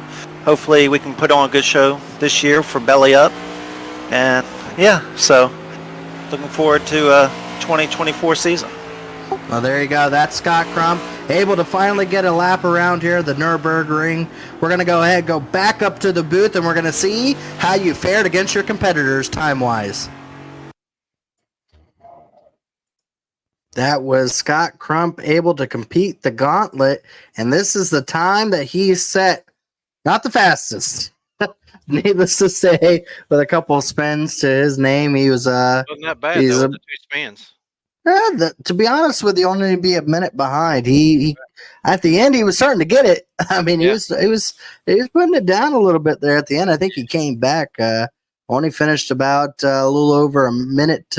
hopefully we can put on a good show this year for BellyUp. And yeah, so looking forward to 2024 season. Well, there you go. That's Scott Crump, able to finally get a lap around here, the Nürburgring. We're going to go ahead, go back up to the booth, and we're going to see how you fared against your competitors time-wise. That was Scott Crump able to compete the gauntlet, and this is the time that he set. Not the fastest. Needless to say, with a couple of spins to his name, he was wasn't that bad though, with the 2 spins. To be honest with you, only to be a minute behind. He at the end he was starting to get it. I mean, he was putting it down a little bit there at the end. I think he came back. Only finished about a little over a minute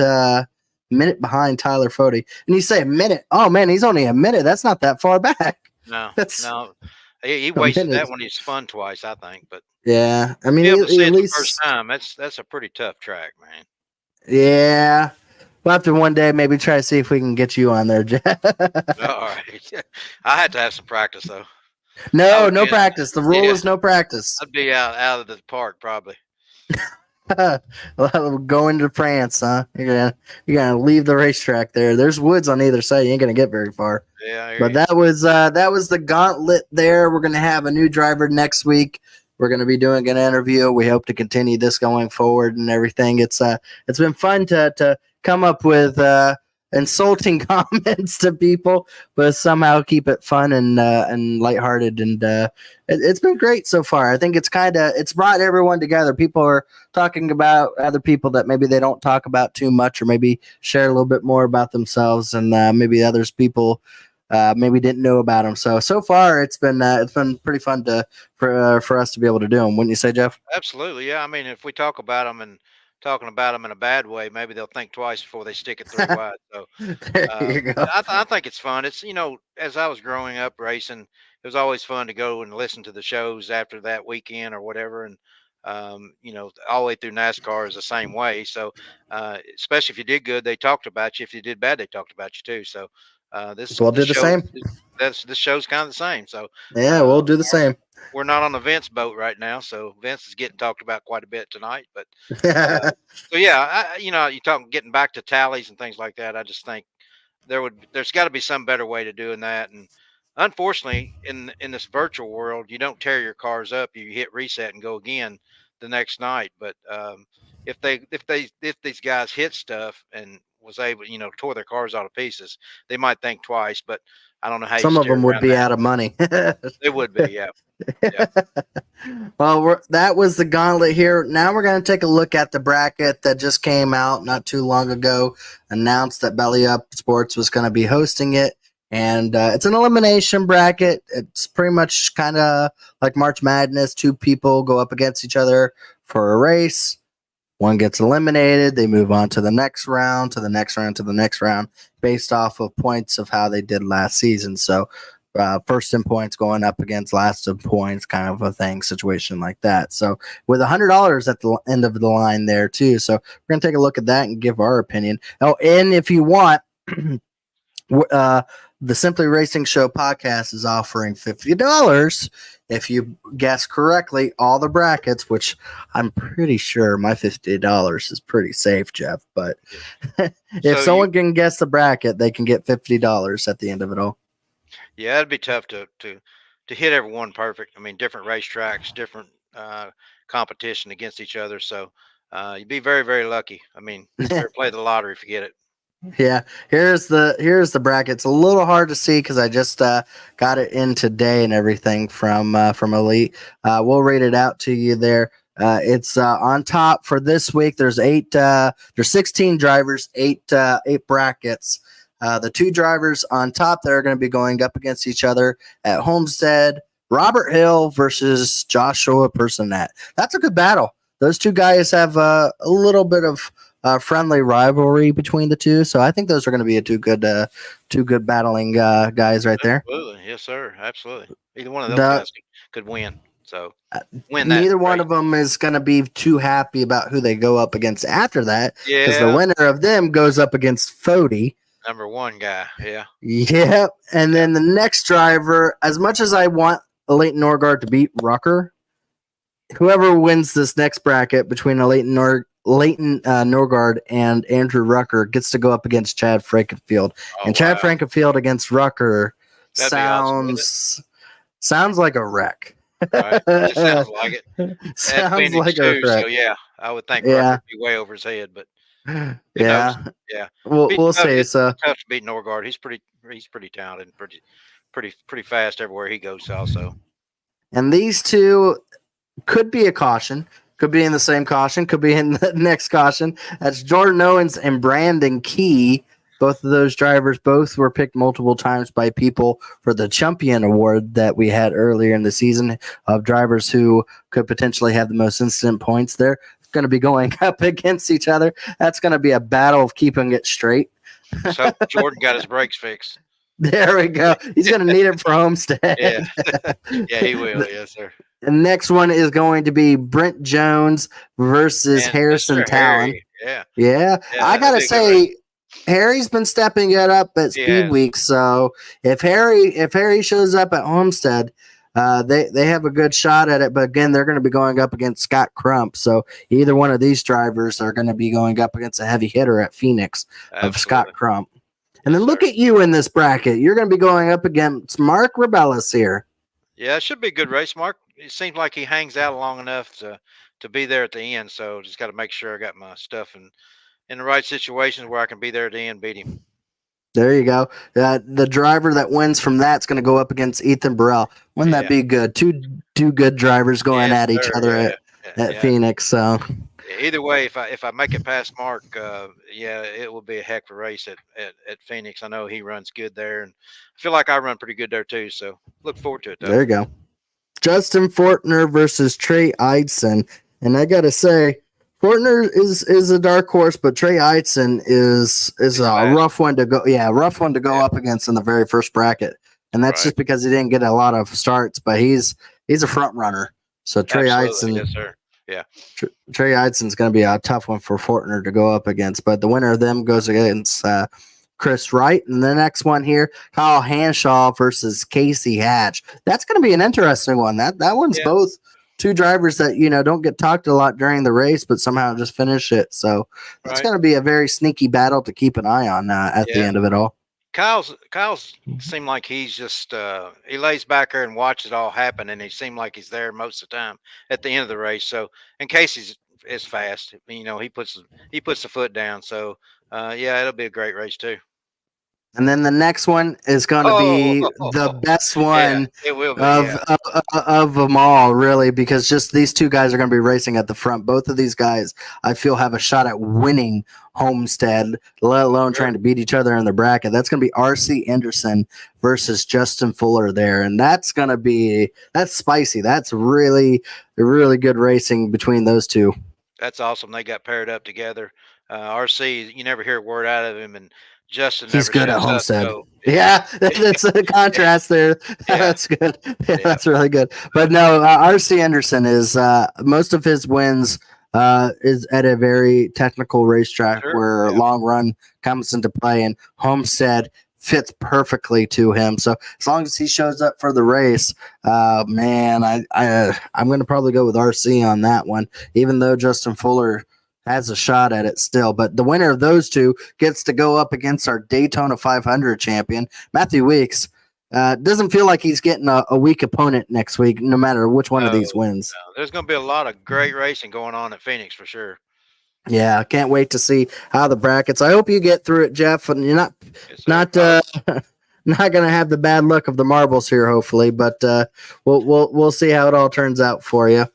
behind Tyler Fody. And you say a minute? Oh man, he's only a minute. That's not that far back. No, no, he wasted that when he spun twice, I think. But yeah, I mean, be able to see at it least the first time. That's a pretty tough track, man. Yeah. We'll have to one day maybe try to see if we can get you on there, Jeff. All right. I had to have some practice, though. No practice. The rule is no practice. I'd be out of the park, probably. Going to France, huh? You're gonna leave the racetrack there. There's woods on either side. You ain't gonna get very far. Yeah. But that was the gauntlet there. We're gonna have a new driver next week. We're gonna be doing an interview. We hope to continue this going forward and everything. It's been fun to come up with insulting comments to people, but somehow keep it fun and lighthearted. And it's been great so far. I think it's brought everyone together. People are talking about other people that maybe they don't talk about too much, or maybe share a little bit more about themselves, and maybe others people maybe didn't know about them. So far it's been pretty fun for us to be able to do them. Wouldn't you say, Jeff? Absolutely, yeah. I mean, if we talk about them and talking about them in a bad way, maybe they'll think twice before they stick it 3 wide. So there you go. I think it's fun. It's, as I was growing up racing, it was always fun to go and listen to the shows after that weekend or whatever. And, all the way through NASCAR is the same way. So especially if you did good, they talked about you. If you did bad, they talked about you too. So we'll do the same. This show's kind of the same. So yeah, we'll do the same. We're not on the Vince boat right now, so Vince is getting talked about quite a bit tonight. But so yeah, you talk getting back to tallies and things like that. I just think there's got to be some better way to doing that. And unfortunately, in this virtual world, you don't tear your cars up. You hit reset and go again the next night. But if these guys hit stuff and was able, tore their cars out of pieces, they might think twice. But I don't know how. Some of them would be out of money. They would be, yeah. Yeah. Well, that was the gauntlet here. Now we're going to take a look at the bracket that just came out not too long ago. Announced that BellyUp Sports was going to be hosting it, and it's an elimination bracket. It's pretty much kind of like March Madness. 2 people go up against each other for a race. One gets eliminated. They move on to the next round, to the next round, to the next round, based off of points of how they did last season. So first in points going up against last in points, kind of a thing, situation like that. So with $100 at the end of the line there too. So we're gonna take a look at that and give our opinion. Oh, and if you want, the Simply Racing Show podcast is offering $50 if you guess correctly all the brackets, which I'm pretty sure my $50 is pretty safe, Jeff. But if someone can guess the bracket, they can get $50 at the end of it all. Yeah, it'd be tough to hit everyone perfect. I mean, different racetracks, different competition against each other. So you'd be very, very lucky. I mean, you better play the lottery if you get it. Yeah, here's the bracket. It's a little hard to see because I just got it in today and everything from Elite. We'll rate it out to you there. It's on top for this week. There's 16 drivers, eight brackets. The 2 drivers on top there are going to be going up against each other at Homestead. Robert Hill versus Joshua Personette. That's a good battle. Those 2 guys have a little bit of friendly rivalry between the 2, so I think those are going to be two good battling guys right there. Absolutely, yes, sir. Absolutely. Either one of those guys could win. So neither one of them is going to be too happy about who they go up against after that, because the winner of them goes up against Fody. Number 1 guy, yeah. Yep. And then the next driver, as much as I want Leighton Norgard to beat Rucker, whoever wins this next bracket between Leighton Norgard and Andrew Rucker gets to go up against Chad Frankenfield. Chad Frankenfield against Rucker sounds like a wreck. Right. It sounds like it. Sounds like a wreck. So yeah, I would think Rucker would be way over his head, but yeah. We'll see. So tough to beat Norgard. He's pretty talented, pretty fast everywhere he goes also. And these 2 could be a caution, could be in the same caution, could be in the next caution. That's Jordan Owens and Brandon Key. Both of those drivers were picked multiple times by people for the Champion Award that we had earlier in the season of drivers who could potentially have the most instant points. They're going to be going up against each other. That's going to be a battle of keeping it straight. So Jordan got his brakes fixed. There we go. He's going to need it for Homestead. Yeah, he will. Yes, sir. The next one is going to be Brent Jones versus Harrison Talon. Yeah. I gotta say, Harry's been stepping it up at Speed Week. So if Harry shows up at Homestead, they have a good shot at it. But again, they're going to be going up against Scott Crump. So either one of these drivers are going to be going up against a heavy hitter at Phoenix of Scott Crump. And then look at you in this bracket. You're going to be going up against Mark Rebellis here. Yeah, it should be a good race, Mark. It seems like he hangs out long enough to be there at the end. So just got to make sure I got my stuff in the right situations where I can be there at the end, beat him. There you go. The driver that wins from that's going to go up against Ethan Burrell. Wouldn't that be good? Two good drivers going at each other at Phoenix. So either way, if I make it past Mark, it will be a heck of a race at Phoenix. I know he runs good there, and I feel like I run pretty good there too. So look forward to it. There you go. Justin Fortner versus Trey Eidson, and I got to say, Fortner is a dark horse, but Trey Eidson is a rough one to go. Yeah, rough one to go up against in the very first bracket, and that's just because he didn't get a lot of starts. But he's a front runner. So Trey Eidson, yes, sir. Yeah, Trey Eidson's going to be a tough one for Fortner to go up against. But the winner of them goes against Chris Wright, and the next one here, Kyle Hanshaw versus Casey Hatch. That's going to be an interesting one. That one's both two drivers that don't get talked a lot during the race, but somehow just finish it. So it's going to be a very sneaky battle to keep an eye on at the end of it all. Kyle's seemed like he's just he lays back there and watches it all happen, and he seemed like he's there most of the time at the end of the race. So and Casey's is fast. He puts the foot down. So it'll be a great race too. And then the next one is going to be the best one it will be, of them all, really, because just these two guys are going to be racing at the front. Both of these guys, I feel, have a shot at winning Homestead, let alone trying to beat each other in the bracket. That's going to be R.C. Anderson versus Justin Fuller there, and that's spicy. That's really, really good racing between those two. That's awesome. They got paired up together. RC, you never hear a word out of him, and Justin He's never good at shows up. Homestead. So Yeah, that's a contrast there. That's good. That's really good. But no, RC Anderson is most of his wins is at a very technical racetrack where long run comes into play, and Homestead fits perfectly to him. So as long as he shows up for the race, man, I'm going to probably go with RC on that one, even though Justin Fuller has a shot at it still. But the winner of those two gets to go up against our Daytona 500 champion, Matthew Weeks. Doesn't feel like he's getting a weak opponent next week, no matter which one of these wins. No, there's going to be a lot of great racing going on at Phoenix for sure. Yeah, can't wait to see how the brackets. I hope you get through it, Jeff, and you're not not going to have the bad luck of the marbles here, hopefully. But we'll see how it all turns out for you.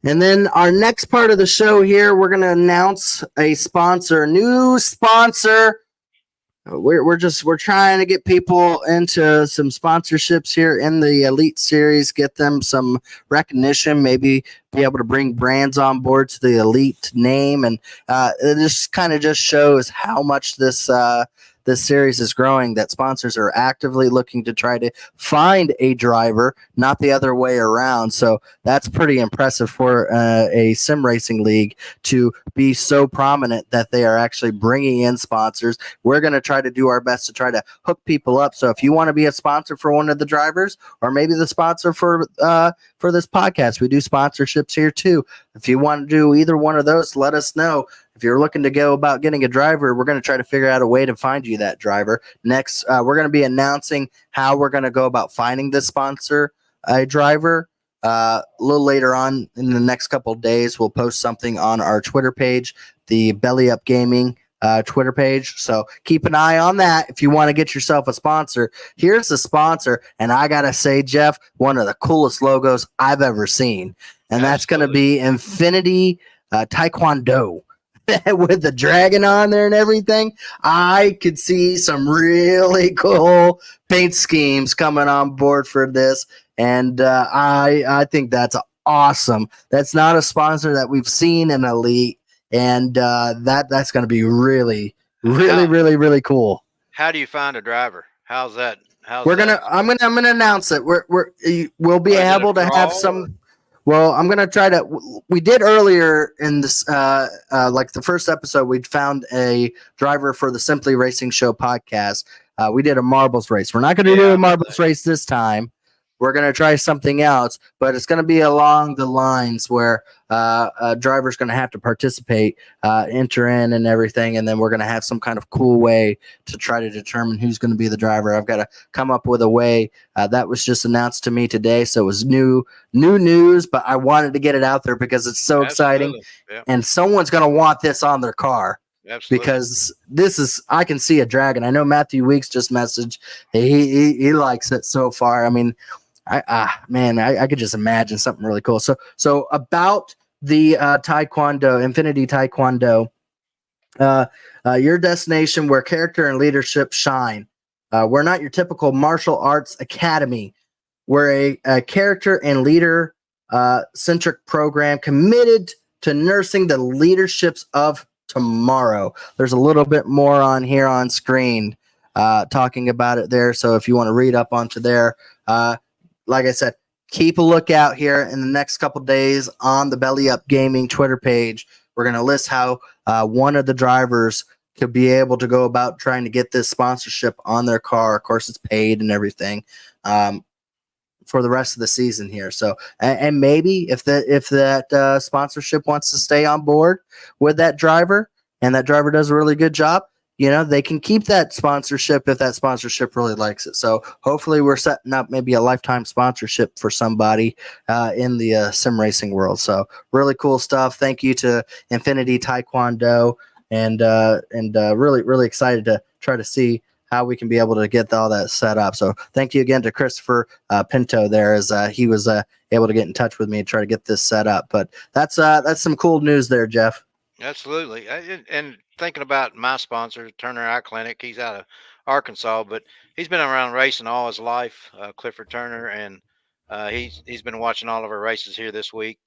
And then our next part of the show here, we're going to announce a sponsor, new sponsor. We're trying to get people into some sponsorships here in the Elite Series, get them some recognition, maybe be able to bring brands on board to the Elite name, and it just kind of just shows how much this series is growing, that sponsors are actively looking to try to find a driver, not the other way around. So that's pretty impressive for a sim racing league to be so prominent that they are actually bringing in sponsors. We're going to try to do our best to try to hook people up. So if you want to be a sponsor for one of the drivers, or maybe the sponsor for this podcast, we do sponsorships here too. If you want to do either one of those, let us know. If you're looking to go about getting a driver, we're going to try to figure out a way to find you that driver. Next, we're going to be announcing how we're going to go about finding this sponsor, a driver. A little later on in the next couple of days, we'll post something on our Twitter page, the BellyUp Gaming Twitter page. So keep an eye on that if you want to get yourself a sponsor. Here's the sponsor, and I got to say, Jeff, one of the coolest logos I've ever seen. And that's going to be Infinity Taekwondo. With the dragon on there and everything, I could see some really cool paint schemes coming on board for this, and I think that's awesome. That's not a sponsor that we've seen in Elite, and that's going to be really cool. How do you find a driver? How's that? I'm gonna announce it. We'll be able to have some. Well, I'm going to try to. We did earlier in this, like the first episode, we found a driver for the Simply Racing Show podcast. We did a marbles race. We're not going to do a marbles race this time. We're going to try something else, but it's going to be along the lines where a driver's going to have to participate, enter in and everything, and then we're going to have some kind of cool way to try to determine who's going to be the driver. I've got to come up with a way. That was just announced to me today, so it was new news, but I wanted to get it out there because it's so exciting, and someone's going to want this on their car. Absolutely. Because this is, I can see a dragon. I know Matthew Weeks just messaged. He likes it so far. I mean, I could just imagine something really cool. So about the Taekwondo, Infinity Taekwondo, your destination where character and leadership shine. We're not your typical martial arts academy. We're a character and leader centric program committed to nursing the leaderships of tomorrow. There's a little bit more on here on screen talking about it there. So if you want to read up onto there, like I said, keep a lookout here in the next couple days on the BellyUp Gaming Twitter page. We're going to list how one of the drivers could be able to go about trying to get this sponsorship on their car. Of course, it's paid and everything for the rest of the season here. So, and maybe if that sponsorship wants to stay on board with that driver, and that driver does a really good job, they can keep that sponsorship if that sponsorship really likes it. So hopefully we're setting up maybe a lifetime sponsorship for somebody in the sim racing world. So really cool stuff. Thank you to Infinity Taekwondo, and really, really excited to try to see how we can be able to get all that set up. So thank you again to Christopher Pinto there, as he was able to get in touch with me and try to get this set up. But that's some cool news there, Jeff. Absolutely. And thinking about my sponsor, Turner Eye Clinic, he's out of Arkansas, but he's been around racing all his life, Clifford Turner, and he's been watching all of our races here this week.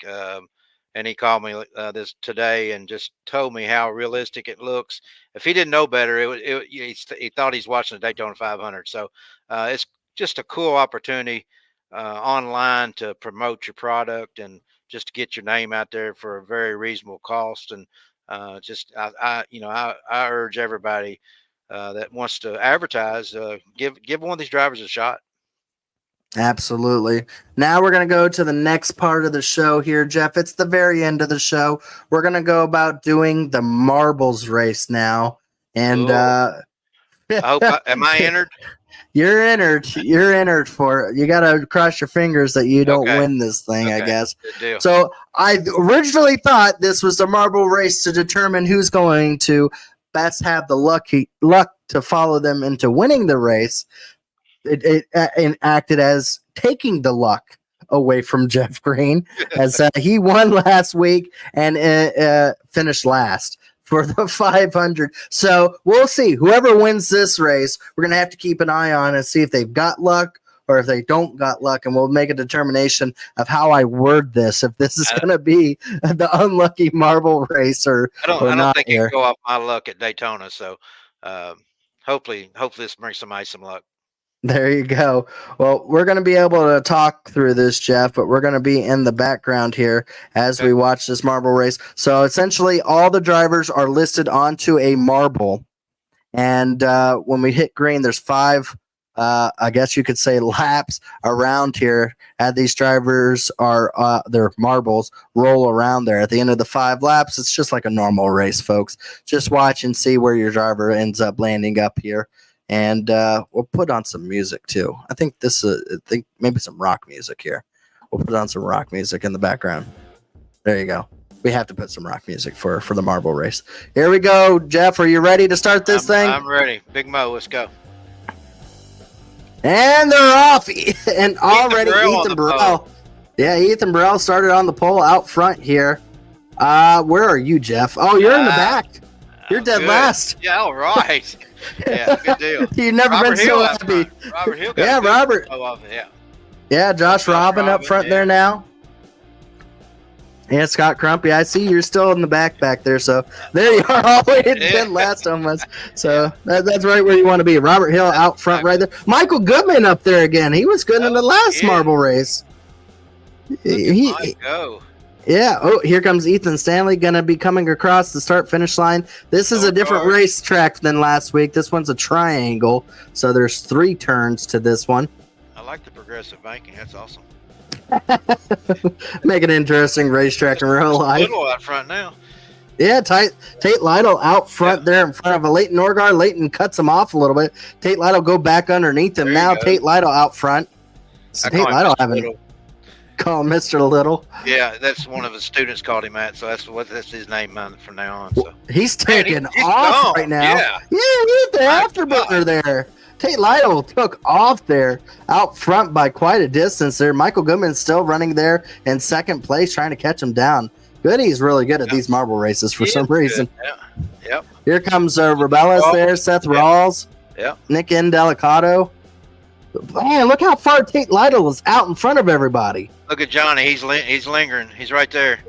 and he called me this today and just told me how realistic it looks. If he didn't know better, he thought he's watching the Daytona 500. So it's just a cool opportunity online to promote your product and just to get your name out there for a very reasonable cost. And I urge everybody that wants to advertise, give one of these drivers a shot. Absolutely. Now we're going to go to the next part of the show here, Jeff. It's the very end of the show. We're going to go about doing the marbles race now. And I hope am I entered? You're entered. You're entered for it. You got to cross your fingers that you don't win this thing, I guess. Good deal. So I originally thought this was the marble race to determine who's going to best have the luck to follow them into winning the race. It acted as taking the luck away from Jeff Green, as he won last week and finished last for the 500. So we'll see. Whoever wins this race, we're going to have to keep an eye on and see if they've got luck or if they don't got luck, and we'll make a determination of how I word this, if this is going to be the unlucky marble race or I don't think here. you can go off my luck at Daytona. So hopefully this brings somebody some luck. There you go. Well, we're going to be able to talk through this, Jeff, but we're going to be in the background here as we watch this marble race. So essentially, all the drivers are listed onto a marble. And when we hit green, there's 5, I guess you could say, laps around here. And these drivers are, their marbles roll around there. At the end of the 5 laps, it's just like a normal race, folks. Just watch and see where your driver ends up landing up here. And we'll put on some music too. I think maybe some rock music here. We'll put on some rock music in the background. There you go. We have to put some rock music for the marble race. Here we go, Jeff. Are you ready to start this thing? I'm ready. Big Mo, let's go. And they're off. And already Ethan Burrell. Yeah, Ethan Burrell started on the pole out front here. Where are you, Jeff? Oh, you're in the back. You're dead last. Yeah, all right. Yeah, good deal. You've never been so happy. Robert Hill got Robert. Yeah. Yeah, Josh Robin up front there now. Yeah, Scott Crumpy. I see you're still in the back there. So there you are, all the way dead last almost. So that's right where you want to be. Robert Hill out front right there. Michael Goodman up there again. He was good in the last marble race. Go. Yeah. Oh, here comes Ethan Stanley going to be coming across the start-finish line. This is a different racetrack than last week. This one's a triangle, so there's 3 turns to this one. I like the progressive banking. That's awesome. Make an interesting racetrack in real life. Little out front now. Yeah, Tate Lytle out front there in front of a Leighton Norgard. Leighton cuts him off a little bit. Tate Lytle go back underneath him. Now Tate Lytle out front. So Tate Lytle having... Call Mr. Little. Yeah, that's one of his students called him that, so that's his name from now on. So he's taking off right now. Yeah, he's the afterburner there. Tate Lytle took off there out front by quite a distance there. Michael Goodman's still running there in second place, trying to catch him down. Goody's really good at these marble races for some reason. Yeah. Yep. Here comes Rebellis there, Seth Rawls. Yep. Nick Indelicato. Man, look how far Tate Lytle is out in front of everybody. Look at Johnny. He's lingering. He's right there.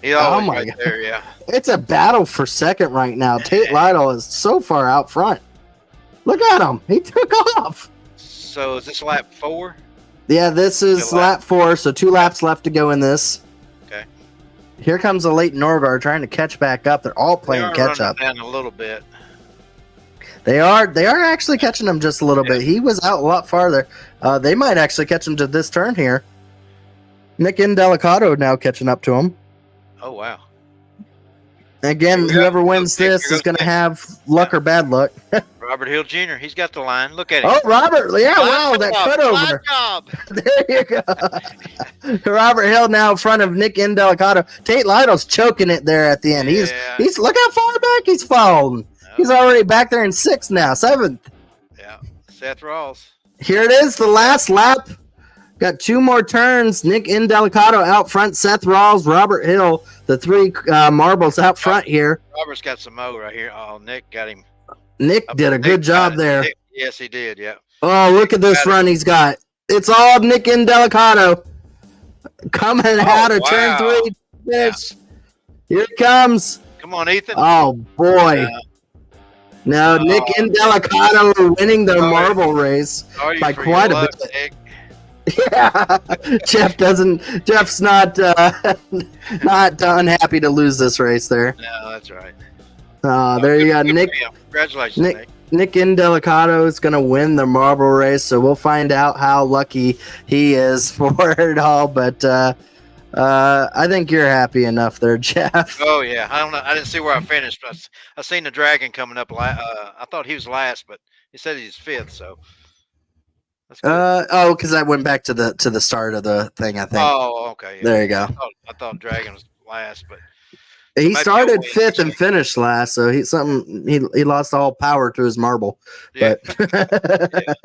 He's always right there, yeah. It's a battle for second right now. Tate Lytle is so far out front. Look at him. He took off. So is this lap 4? Yeah, this is lap 4, so 2 laps left to go in this. Okay. Here comes a Leighton Norgard trying to catch back up. They're all playing catch up. Down a little bit. They are actually catching him just a little bit. He was out a lot farther. They might actually catch him to this turn here. Nick Indelicato now catching up to him. Oh, wow. Again, whoever wins this is going to have luck or bad luck. Robert Hill Jr., he's got the line. Look at him. Oh, Robert. Yeah, wow, that cutover. There you go. Robert Hill now in front of Nick Indelicato. Tate Lytle's choking it there at the end. He's look how far back he's fallen. He's already back there in 6th now, 7th. Yeah, Seth Rawls. Here it is, the last lap. Got 2 more turns. Nick Indelicato out front, Seth Rawls, Robert Hill, the 3 marbles out front here. Robert's got some mo right here. Oh, Nick got him. Nick did a good job there. Yes, he did, yeah. Oh, look at this run he's got. It's all Nick Indelicato coming out of turn 3. finish. Here it comes. Come on, Ethan. Oh boy. No, Nick and Delicato are winning their marble race by quite a bit. Nick. Yeah, Jeff's not unhappy to lose this race there. No, that's right. There you go, Good Nick. for him. Congratulations, Nick. Nick Indelicato is going to win the marble race, so we'll find out how lucky he is for it all. But I think you're happy enough there, Jeff. Oh yeah, I don't know. I didn't see where I finished, but I seen the Dragon coming up. I thought he was last, but he said he's fifth. So that's good. Because I went back to the start of the thing. I think. Oh, okay. Yeah. There you go. I thought Dragon was last, but he started fifth and finished last, so he lost all power to his marble. Yeah. But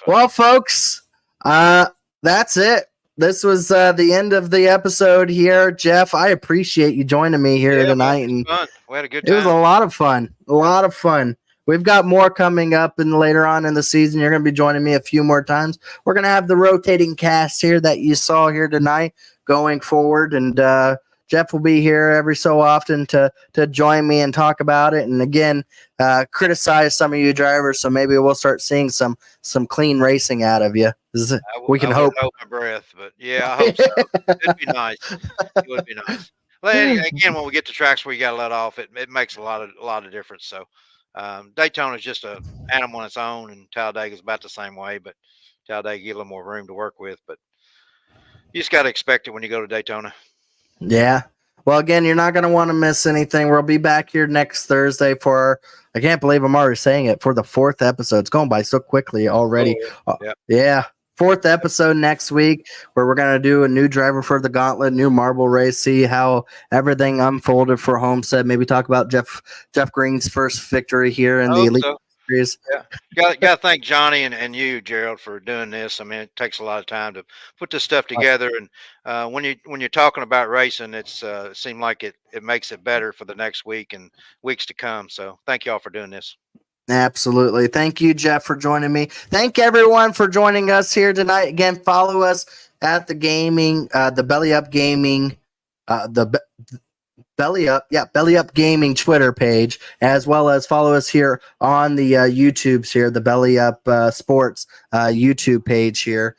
well, folks, that's it. This was the end of the episode here. Jeff, I appreciate you joining me here tonight. Man, it was fun. We had a good time. It was a lot of fun. A lot of fun. We've got more coming up and later on in the season. You're going to be joining me a few more times. We're going to have the rotating cast here that you saw here tonight going forward. And Jeff will be here every so often to join me and talk about it. And again, criticize some of you drivers. So maybe we'll start seeing some clean racing out of you. We can hope. Hold my breath, but yeah, I hope so. It'd be nice. It would be nice. Well, again, when we get to tracks where you got to let off, it makes a lot of difference. So Daytona is just an animal on its own, and Talladega is about the same way. But Talladega you get a little more room to work with. But you just got to expect it when you go to Daytona. Yeah. Well, again, you're not going to want to miss anything. We'll be back here next Thursday for, I can't believe I'm already saying it, for the 4th episode. It's going by so quickly already. Yeah. 4th episode next week, where we're going to do a new driver for the Gauntlet, new marble race, see how everything unfolded for Homestead. Maybe talk about Jeff Green's first victory here in the Elite Series. Yeah. Got to thank Johnny and you, Gerald, for doing this. I mean, it takes a lot of time to put this stuff together. And when you're talking about racing, it seemed like it makes it better for the next week and weeks to come. So thank you all for doing this. Absolutely. Thank you, Jeff, for joining me. Thank everyone for joining us here tonight. Again, follow us at the gaming, the BellyUp Gaming, BellyUp Gaming Twitter page, as well as follow us here on the YouTubes here, the BellyUp Sports YouTube page here.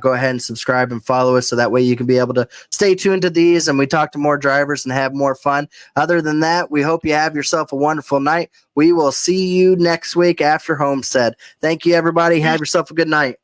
Go ahead and subscribe and follow us so that way you can be able to stay tuned to these and we talk to more drivers and have more fun. Other than that, we hope you have yourself a wonderful night. We will see you next week after Homestead. Thank you, everybody. Have yourself a good night.